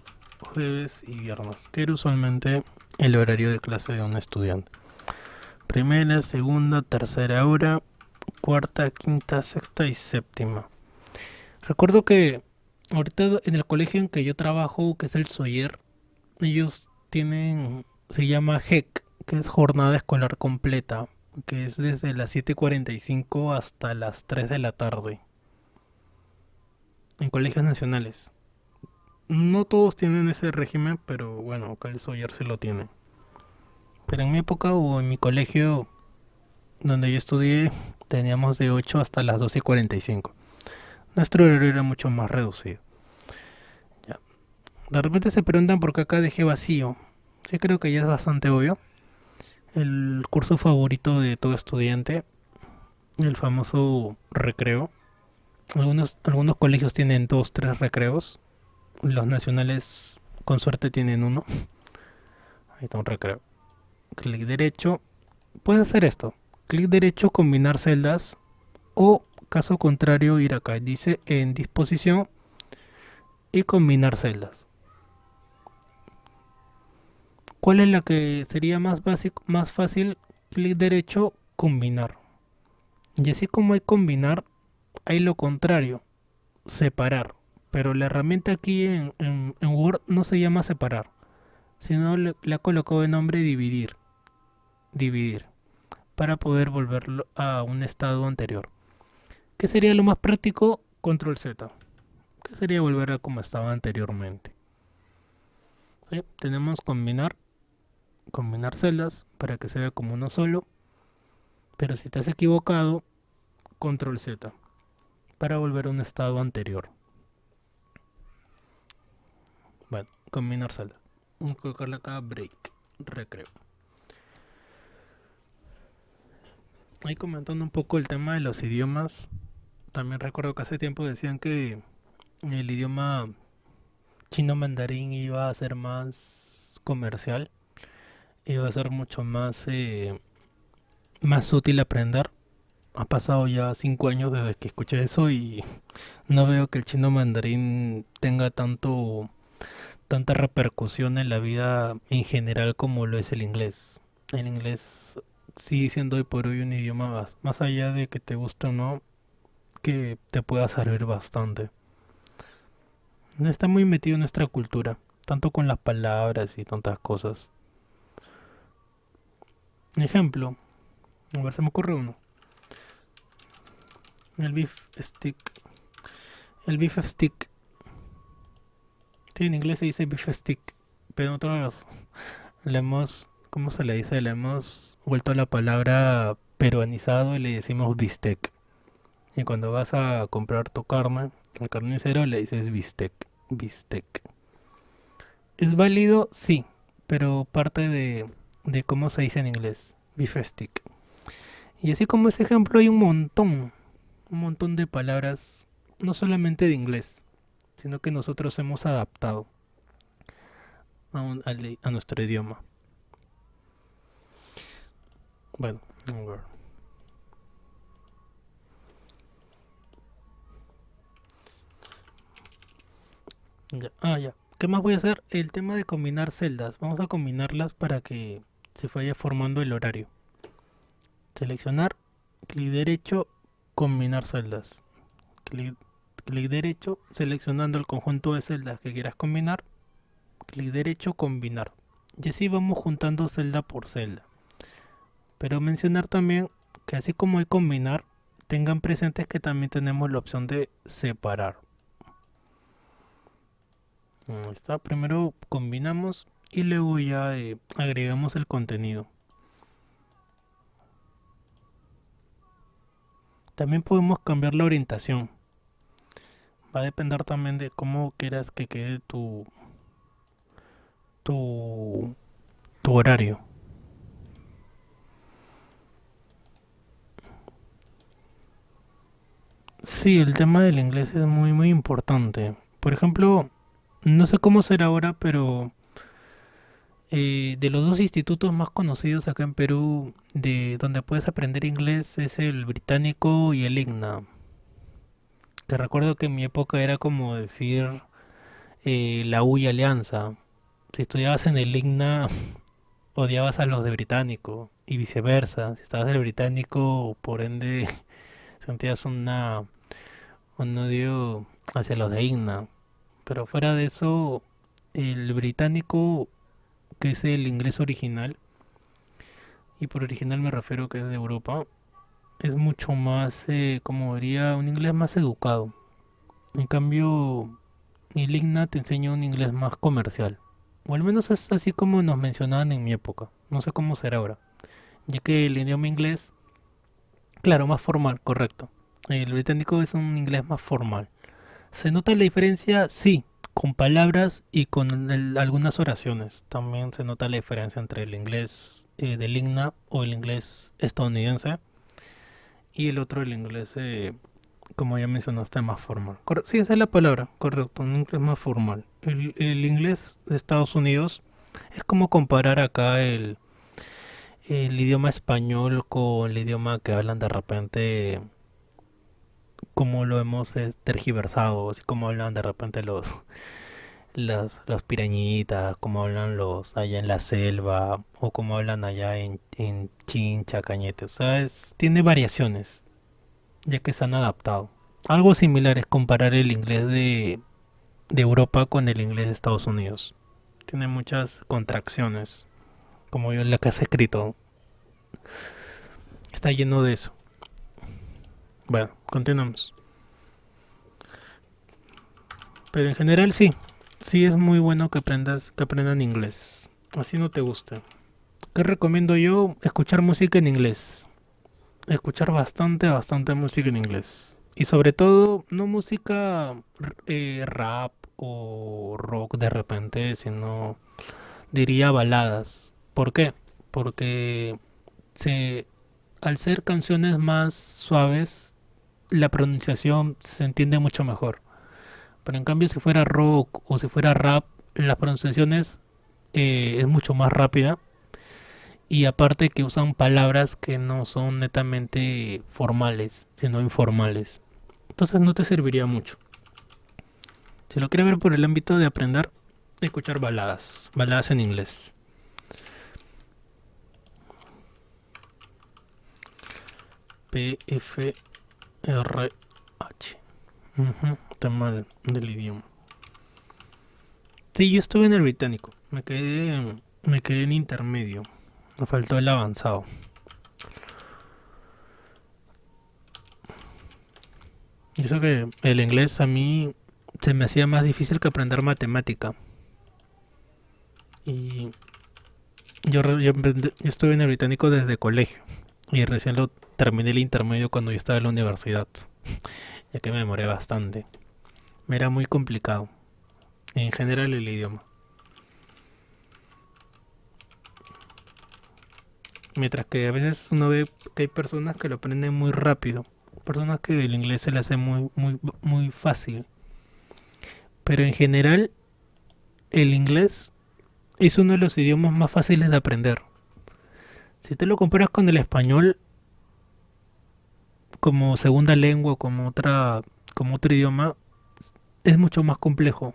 Jueves y viernes. Que era usualmente el horario de clase de un estudiante. Primera, segunda, tercera hora. Cuarta, quinta, sexta y séptima. Recuerdo que ahorita en el colegio en que yo trabajo, que es el Soyer, ellos se llama HEC, que es jornada escolar completa, que es desde las 7:45 hasta las 3 de la tarde, en colegios nacionales. No todos tienen ese régimen, pero bueno, acá el Soyer se lo tiene. Pero en mi época o en mi colegio donde yo estudié, teníamos de 8 hasta las 12:45. Nuestro horario era mucho más reducido. Ya. De repente se preguntan por qué acá dejé vacío. Sí, creo que ya es bastante obvio. El curso favorito de todo estudiante, el famoso recreo. Algunos colegios tienen 2, 3 recreos. Los nacionales con suerte tienen uno. Ahí está un recreo. Clic derecho. Puedes hacer esto. Clic derecho, combinar celdas. O caso contrario, ir acá. Dice en disposición y combinar celdas. ¿Cuál es la que sería más fácil? Clic derecho, combinar. Y así como hay combinar, hay lo contrario, separar. Pero la herramienta aquí en Word no se llama separar, sino le ha colocado de nombre dividir. Dividir. Para poder volverlo a un estado anterior. ¿Qué sería lo más práctico? Control Z. ¿Qué sería volver a como estaba anteriormente? ¿Sí? Tenemos combinar celdas para que se vea como uno solo. Pero si estás equivocado, control Z para volver a un estado anterior. Bueno, combinar celdas. Vamos a colocarle acá break, recreo. Ahí comentando un poco el tema de los idiomas. También recuerdo que hace tiempo decían que el idioma chino mandarín iba a ser más comercial, iba a ser mucho más útil aprender. Ha pasado ya 5 años desde que escuché eso y no veo que el chino mandarín tenga tanta repercusión en la vida en general como lo es el inglés. El inglés sigue siendo hoy por hoy un idioma más allá de que te guste o no, que te pueda servir bastante. Está muy metido en nuestra cultura, tanto con las palabras y tantas cosas. Ejemplo, a ver, se me ocurre uno. El beef stick. El beef stick. Sí, en inglés se dice beef stick, pero nosotros le hemos, ¿cómo se le dice? Le hemos vuelto la palabra peruanizado y le decimos bistec. Y cuando vas a comprar tu carne, al carnicero le dices bistec, bistec. ¿Es válido? Sí, pero parte de cómo se dice en inglés, beef stick. Y así como ese ejemplo hay un montón de palabras no solamente de inglés, sino que nosotros hemos adaptado a nuestro idioma. Bueno, a ver. Ya. Ya. ¿Qué más voy a hacer? El tema de combinar celdas. Vamos a combinarlas para que se vaya formando el horario. Seleccionar, clic derecho, combinar celdas. Clic, clic derecho, seleccionando el conjunto de celdas que quieras combinar. Clic derecho, combinar. Y así vamos juntando celda por celda. Pero mencionar también que así como hay combinar, tengan presentes que también tenemos la opción de separar. Ahí está, primero combinamos y luego ya agregamos el contenido. También podemos cambiar la orientación. Va a depender también de cómo quieras que quede tu, tu horario. Sí, el tema del inglés es muy muy importante. Por ejemplo, no sé cómo será ahora, pero de los dos institutos más conocidos acá en Perú, de donde puedes aprender inglés, es el británico y el IGNA. Que recuerdo que en mi época era como decir la U y Alianza. Si estudiabas en el IGNA, odiabas a los de británico y viceversa. Si estabas en el británico, por ende, sentías un odio hacia los de IGNA. Pero fuera de eso, el británico, que es el inglés original, y por original me refiero que es de Europa, es mucho más, como diría, un inglés más educado. En cambio, el IGNA te enseña un inglés más comercial. O al menos es así como nos mencionaban en mi época. No sé cómo será ahora. Ya que el idioma inglés, claro, más formal, correcto. El británico es un inglés más formal. ¿Se nota la diferencia? Sí, con palabras y con algunas oraciones. También se nota la diferencia entre el inglés del IGNA o el inglés estadounidense y el otro, el inglés, como ya mencionaste, más formal. Sí, esa es la palabra, correcto, un inglés más formal. El inglés de Estados Unidos es como comparar acá el idioma español con el idioma que hablan de repente, como lo hemos tergiversado, así como hablan de repente los pirañitas, como hablan los allá en la selva, o como hablan allá en Chincha, Cañete. O sea, tiene variaciones, ya que se han adaptado. Algo similar es comparar el inglés de Europa con el inglés de Estados Unidos. Tiene muchas contracciones, como yo en la que has escrito. Está lleno de eso. Bueno, continuamos. Pero en general sí, sí es muy bueno que aprendan inglés. Así no te guste. ¿Qué recomiendo yo? Escuchar música en inglés. Escuchar bastante música en inglés. Y sobre todo, no música rap o rock de repente, sino diría baladas. ¿Por qué? Porque se, al ser canciones más suaves, la pronunciación se entiende mucho mejor. Pero en cambio, si fuera rock o si fuera rap, las pronunciaciones es mucho más rápida y aparte que usan palabras que no son netamente formales, sino informales. Entonces no te serviría mucho. Si lo quieres ver por el ámbito de aprender, escuchar baladas, baladas en inglés. PFRH. Tema del idioma. Sí, yo estuve en el británico. Me quedé en intermedio. Me faltó el avanzado. Y eso que el inglés a mí se me hacía más difícil que aprender matemática. Y yo estuve en el británico desde colegio. Y recién lo terminé el intermedio cuando yo estaba en la universidad. Ya que me demoré bastante. Me era muy complicado. En general el idioma. Mientras que a veces uno ve que hay personas que lo aprenden muy rápido. personas que el inglés se les hace muy fácil. Pero en general, el inglés es uno de los idiomas más fáciles de aprender. Si te lo comparas con el español como segunda lengua, como otro idioma, es mucho más complejo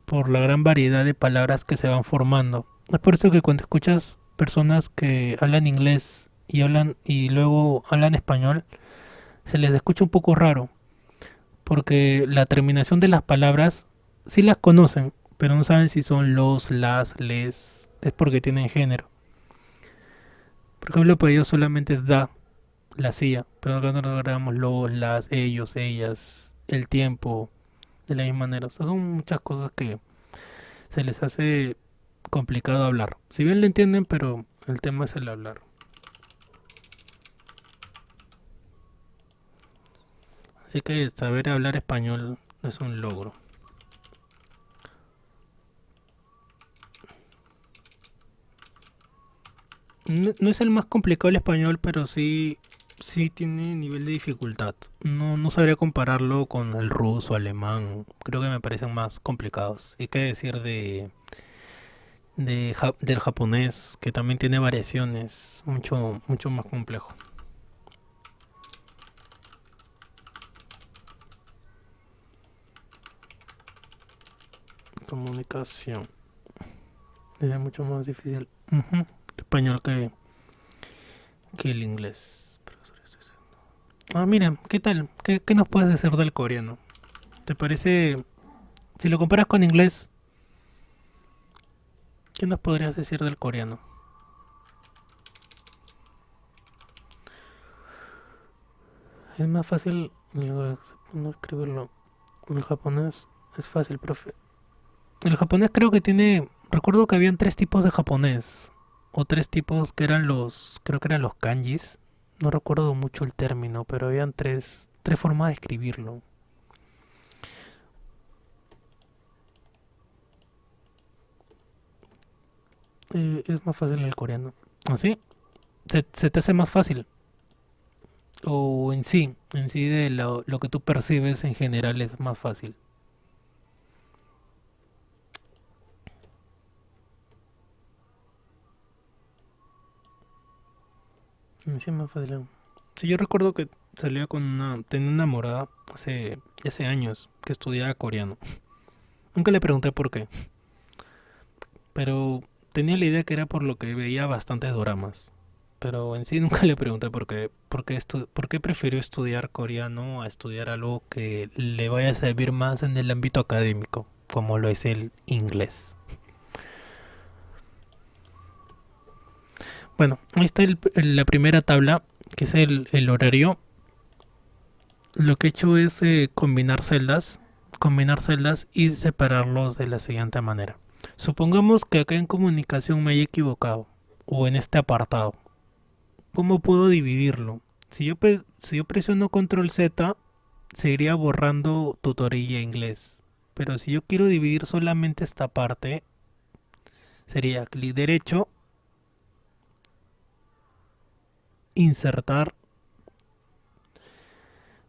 por la gran variedad de palabras que se van formando. Es por eso que cuando escuchas personas que hablan inglés y luego hablan español, se les escucha un poco raro, porque la terminación de las palabras sí las conocen, pero no saben si son los, las, les, es porque tienen género. Por ejemplo, para ellos solamente es da, la silla, pero acá no agregamos los, las, ellos, ellas, el tiempo, de la misma manera. O sea, son muchas cosas que se les hace complicado hablar. Si bien lo entienden, pero el tema es el hablar. Así que saber hablar español es un logro. No es el más complicado el español, pero sí tiene nivel de dificultad. No sabría compararlo con el ruso, alemán. Creo que me parecen más complicados. Y qué decir del japonés, que también tiene variaciones, mucho más complejo. Comunicación. Es mucho más difícil. Ujú. El español que el inglés. Ah, mira, ¿qué tal? ¿Qué nos puedes decir del coreano? ¿Te parece, si lo comparas con inglés, qué nos podrías decir del coreano? Es más fácil no escribirlo. El japonés es fácil, profe. El japonés creo que tiene. Recuerdo que habían tres tipos de japonés. O tres tipos que eran los. Creo que eran los kanjis. No recuerdo mucho el término, pero habían tres formas de escribirlo. Es más fácil el coreano. ¿Así? Se te hace más fácil. O en sí de lo que tú percibes en general es más fácil. En sí es más fácil. Sí, yo recuerdo que tenía una morada hace años que estudiaba coreano. Nunca le pregunté por qué, pero tenía la idea que era por lo que veía bastantes doramas. Pero en sí nunca le pregunté por qué prefirió estudiar coreano a estudiar algo que le vaya a servir más en el ámbito académico, como lo es el inglés. Bueno, ahí está la primera tabla, que es el horario. Lo que he hecho es combinar celdas y separarlos de la siguiente manera. Supongamos que acá en comunicación me haya equivocado, o en este apartado. ¿Cómo puedo dividirlo? Si yo presiono control Z, se iría borrando tutoría inglés. Pero si yo quiero dividir solamente esta parte, sería clic derecho, insertar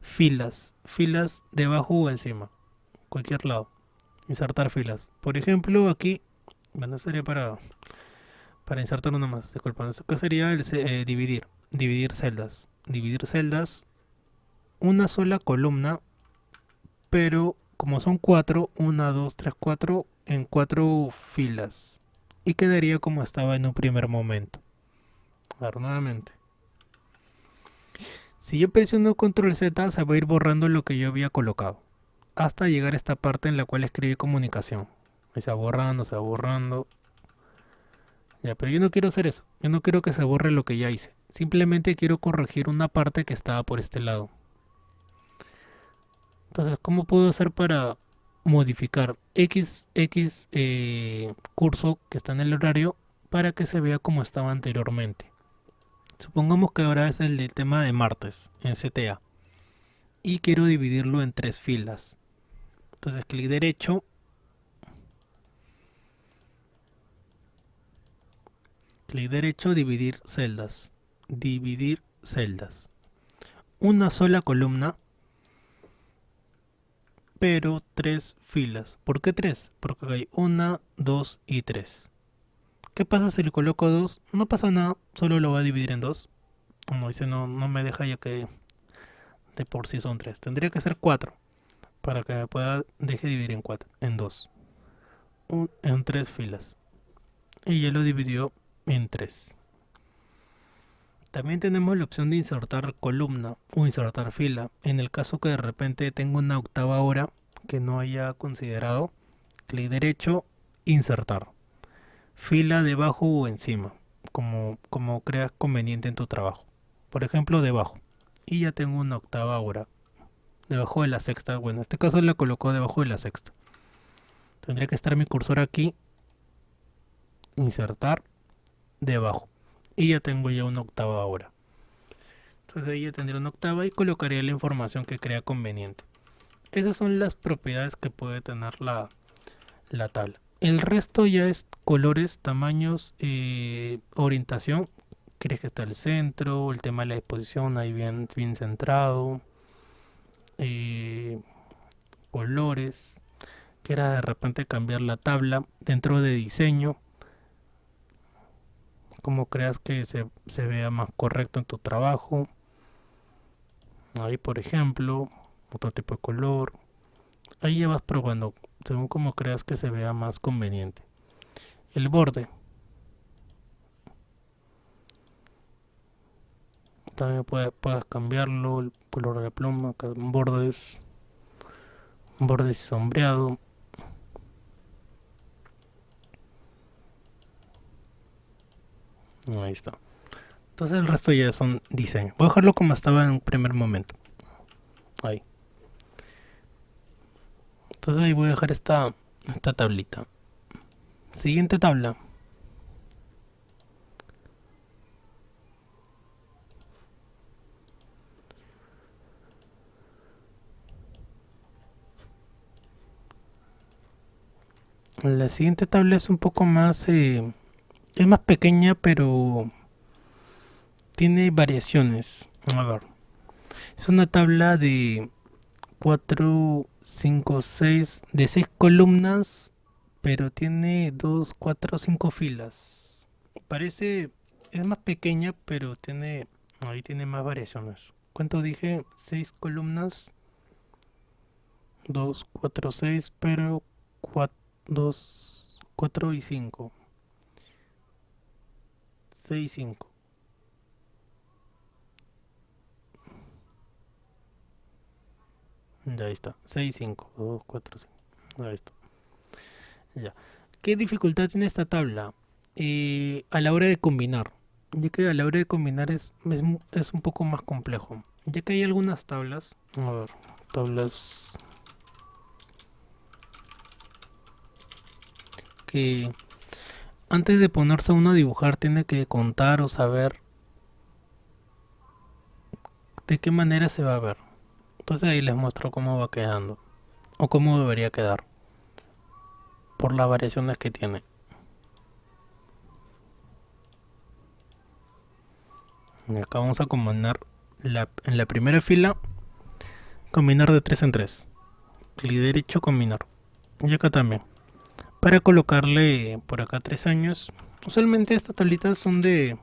filas debajo o encima, cualquier lado. Insertar filas. Por ejemplo, aquí, bueno, sería para insertar una más, disculpa. Acá sería dividir celdas. Dividir celdas, una sola columna, pero como son cuatro, una, dos, tres, cuatro, en cuatro filas. Y quedaría como estaba en un primer momento. A ver, nuevamente. Si yo presiono control Z, se va a ir borrando lo que yo había colocado. Hasta llegar a esta parte en la cual escribí comunicación. Y se va borrando, se va borrando. Ya, pero yo no quiero hacer eso. Yo no quiero que se borre lo que ya hice. Simplemente quiero corregir una parte que estaba por este lado. Entonces, ¿cómo puedo hacer para modificar X curso que está en el horario para que se vea como estaba anteriormente? Supongamos que ahora es el del tema de martes en CTA y quiero dividirlo en tres filas. Entonces, clic derecho, dividir celdas. Dividir celdas. una sola columna, pero tres filas. ¿Por qué tres? Porque hay una, dos y tres. ¿Qué pasa si le coloco dos? No pasa nada, solo lo va a dividir en dos. Como dice, no, no me deja ya que de por sí son tres. Tendría que ser cuatro para que me pueda deje dividir en cuatro, en dos, en tres filas. Y ya lo dividió en tres. También tenemos la opción de insertar columna o insertar fila. En el caso que de repente tengo una octava hora que no haya considerado, clic derecho, insertar. Fila debajo o encima, como creas conveniente en tu trabajo. Por ejemplo, debajo. Y ya tengo una octava hora. Debajo de la sexta. Bueno, en este caso la colocó debajo de la sexta. Tendría que estar mi cursor aquí. Insertar debajo. Y ya tengo ya una octava hora. Entonces ahí ya tendría una octava y colocaría la información que crea conveniente. Esas son las propiedades que puede tener la tabla. El resto ya es colores, tamaños, orientación. Quieres que esté al centro, el tema de la disposición ahí bien, bien centrado. eh, Colores. Quieras de repente cambiar la tabla dentro de diseño. Como creas que se vea más correcto en tu trabajo. Ahí por ejemplo, otro tipo de color. Ahí ya vas probando según como creas que se vea más conveniente. El borde. También puedes cambiarlo, el color de la pluma, bordes sombreado. Ahí está. Entonces el resto ya son diseños. Voy a dejarlo como estaba en un primer momento. Ahí. Entonces ahí voy a dejar esta tablita. Siguiente tabla. La siguiente tabla es un poco más... es más pequeña, pero tiene variaciones. A ver. Es una tabla de 4, 5, 6, de 6 columnas, pero tiene 2, 4, 5 filas. Parece, es más pequeña, pero ahí tiene más variaciones. ¿Cuánto dije? 6 columnas, 2, 4, 6, pero 2, 4 y 5. 6, 5. Ya está. 6, 5. 2, 4, 5. Ahí está. Ya. ¿Qué dificultad tiene esta tabla? A la hora de combinar. Ya que a la hora de combinar es un poco más complejo. Ya que hay algunas tablas. A ver, tablas que antes de ponerse uno a dibujar tiene que contar o saber de qué manera se va a ver. Entonces ahí les muestro cómo va quedando. O cómo debería quedar. Por las variaciones que tiene. Y acá vamos a combinar en la primera fila. Combinar de 3 en 3. Clic derecho, combinar. Y acá también. Para colocarle por acá 3 años. Usualmente estas tablitas son de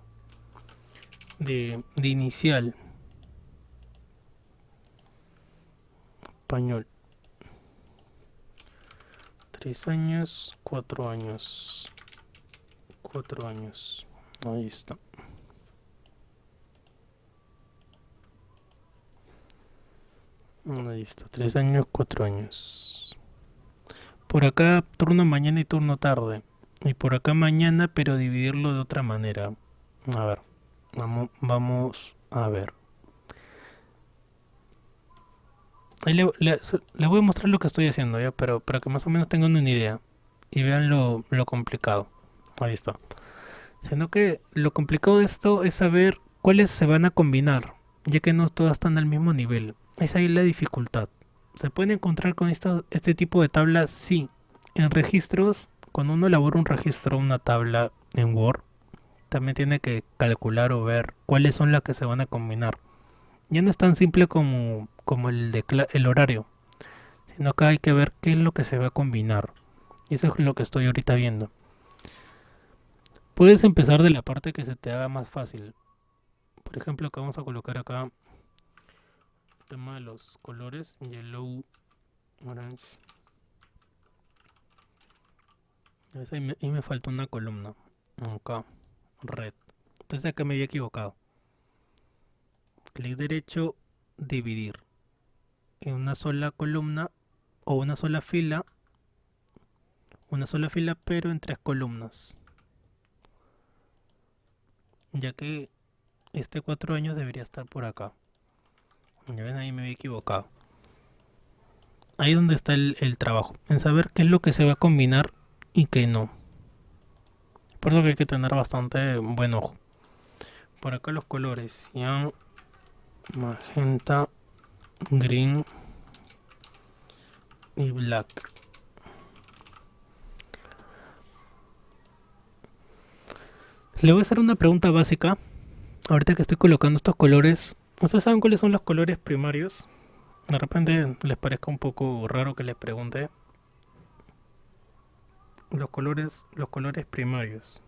inicial. Español. 3 años, 4 años. 4 años. Ahí está. Ahí está. 3 años, 4 años. Por acá turno mañana y turno tarde. Y por acá mañana, pero dividirlo de otra manera. A ver. Vamos a ver. Ahí le voy a mostrar lo que estoy haciendo ya, pero para que más o menos tengan una idea. Y vean lo complicado. Ahí está. Sino que lo complicado de esto es saber cuáles se van a combinar, ya que no todas están al mismo nivel. Es ahí la dificultad. ¿Se pueden encontrar con este tipo de tablas? Sí. En registros, cuando uno elabora un registro, una tabla en Word, también tiene que calcular o ver cuáles son las que se van a combinar. Ya no es tan simple como el horario, sino que hay que ver qué es lo que se va a combinar. Y eso es lo que estoy ahorita viendo. Puedes empezar de la parte que se te haga más fácil. Por ejemplo, acá vamos a colocar acá el tema de los colores, yellow, orange. A veces ahí me falta una columna. Acá, red. Entonces acá me había equivocado. Clic derecho, dividir. En una sola columna o una sola fila pero en tres columnas. Ya que este 4 años debería estar por acá. Ya ven, ahí me había equivocado. Ahí es donde está el trabajo, en saber qué es lo que se va a combinar y qué no. Por eso que hay que tener bastante buen ojo. Por acá los colores, cyan, magenta, green y black. Le voy a hacer una pregunta básica. Ahorita que estoy colocando estos colores, ¿ustedes saben cuáles son los colores primarios? De repente les parezca un poco raro que les pregunte. Los colores primarios.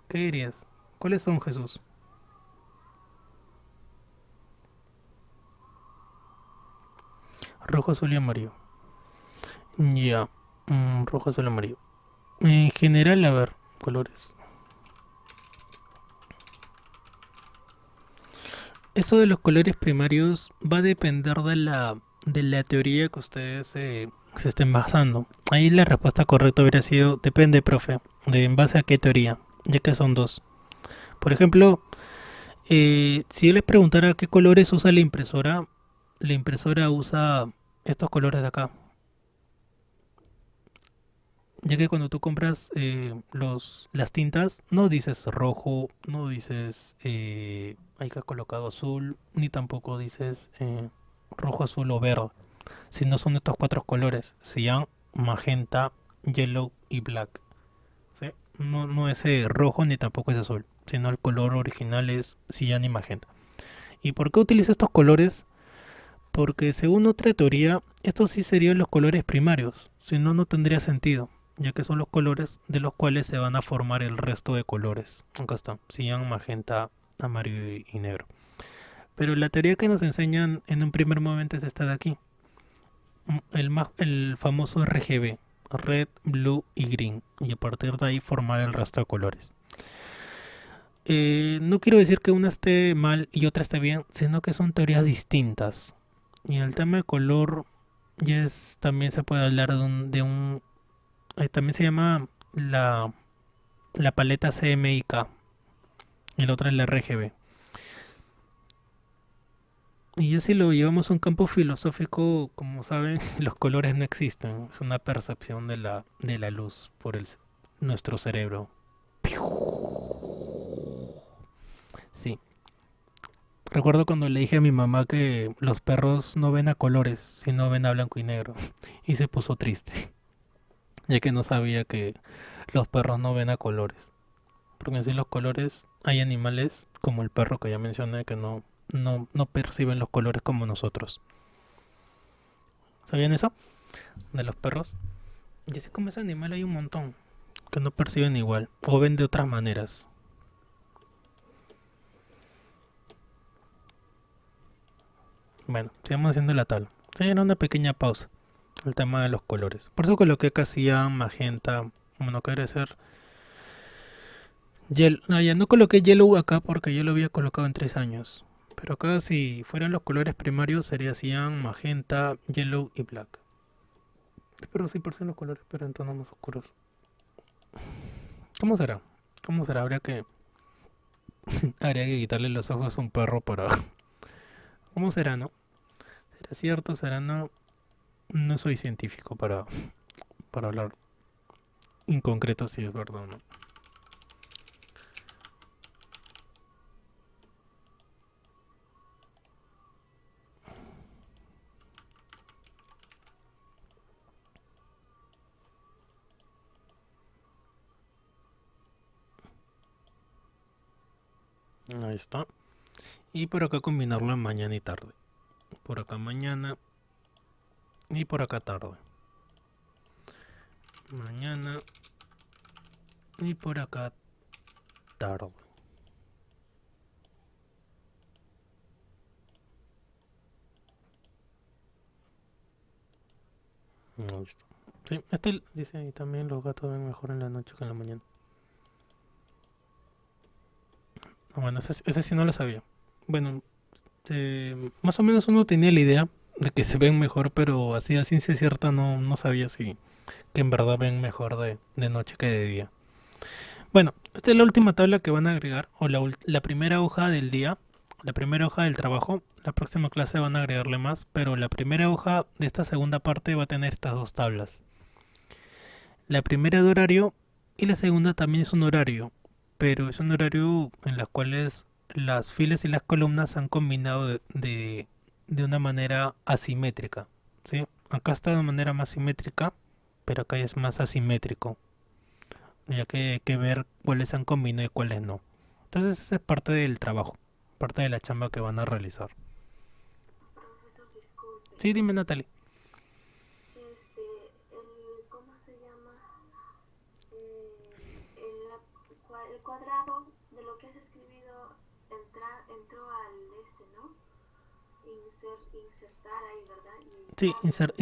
¿Qué dirías? ¿Cuáles son, Jesús? Rojo, azul y amarillo. Ya. Rojo, azul y amarillo. En general, a ver, colores. Eso de los colores primarios va a depender de la teoría que ustedes se estén basando. Ahí la respuesta correcta hubiera sido, depende, profe, de en base a qué teoría, ya que son dos. Por ejemplo, si yo les preguntara qué colores usa la impresora usa estos colores de acá. Ya que cuando tú compras las tintas, no dices rojo, no dices hay que ha colocado azul, ni tampoco dices rojo, azul o verde, sino son estos cuatro colores, cyan, magenta, yellow y black. ¿Sí? No, no es rojo ni tampoco es azul, sino el color original es cyan y magenta. ¿Y por qué utilizo estos colores? Porque según otra teoría, estos sí serían los colores primarios, si no, no tendría sentido, ya que son los colores de los cuales se van a formar el resto de colores. Acá están, cian, magenta, amarillo y negro. Pero la teoría que nos enseñan en un primer momento es esta de aquí, el famoso RGB, red, blue y green, y a partir de ahí formar el resto de colores. No quiero decir que una esté mal y otra esté bien, sino que son teorías distintas. Y el tema de color también se puede hablar también se llama la paleta CMYK y la otra es la RGB. Y ya si lo llevamos a un campo filosófico, como saben, los colores no existen, es una percepción de la luz por nuestro cerebro. Sí, recuerdo cuando le dije a mi mamá que los perros no ven a colores, sino ven a blanco y negro, y se puso triste, ya que no sabía que los perros no ven a colores. Porque en sí los colores, hay animales como el perro que ya mencioné que no perciben los colores como nosotros. ¿Sabían eso? De los perros. Y así como ese animal hay un montón que no perciben igual o ven de otras maneras. Bueno, sigamos haciendo la tabla. Sí, era una pequeña pausa. El tema de los colores. Por eso coloqué casilla, magenta. Bueno, que debe ser. No, ya no coloqué yellow acá porque yo lo había colocado en 3 años. Pero acá si fueran los colores primarios sería cyan, magenta, yellow y black. Pero sí por ser los colores, pero en tonos más oscuros. ¿Cómo será? ¿Cómo será? Habría que quitarle los ojos a un perro para... ¿Cómo será, no? ¿Será cierto? ¿Será no? No soy científico para hablar en concreto si es verdad o no. Ahí está. Y por acá combinarlo en mañana y tarde. Por acá mañana y por acá tarde. Mañana y por acá tarde. Listo. Sí, este dice ahí también los gatos ven mejor en la noche que en la mañana. Bueno, ese sí no lo sabía. Bueno, más o menos uno tenía la idea de que se ven mejor, pero así a ciencia cierta no sabía si que en verdad ven mejor de noche que de día. Bueno, esta es la última tabla que van a agregar, o la primera hoja del día, la primera hoja del trabajo. La próxima clase van a agregarle más, pero la primera hoja de esta segunda parte va a tener estas dos tablas. La primera de horario y la segunda también es un horario, pero es un horario en las cuales las filas y las columnas se han combinado de una manera asimétrica. ¿Sí? Acá está de manera más simétrica, pero acá ya es más asimétrico, ya que hay que ver cuáles se han combinado y cuáles no. Entonces esa es parte del trabajo, parte de la chamba que van a realizar. Profesor, disculpe. Sí, dime Natalie. ¿Cómo se llama? El cuadrado de lo que has escribido entró al ¿no? Insertar ahí, ¿verdad? Y Sí, darle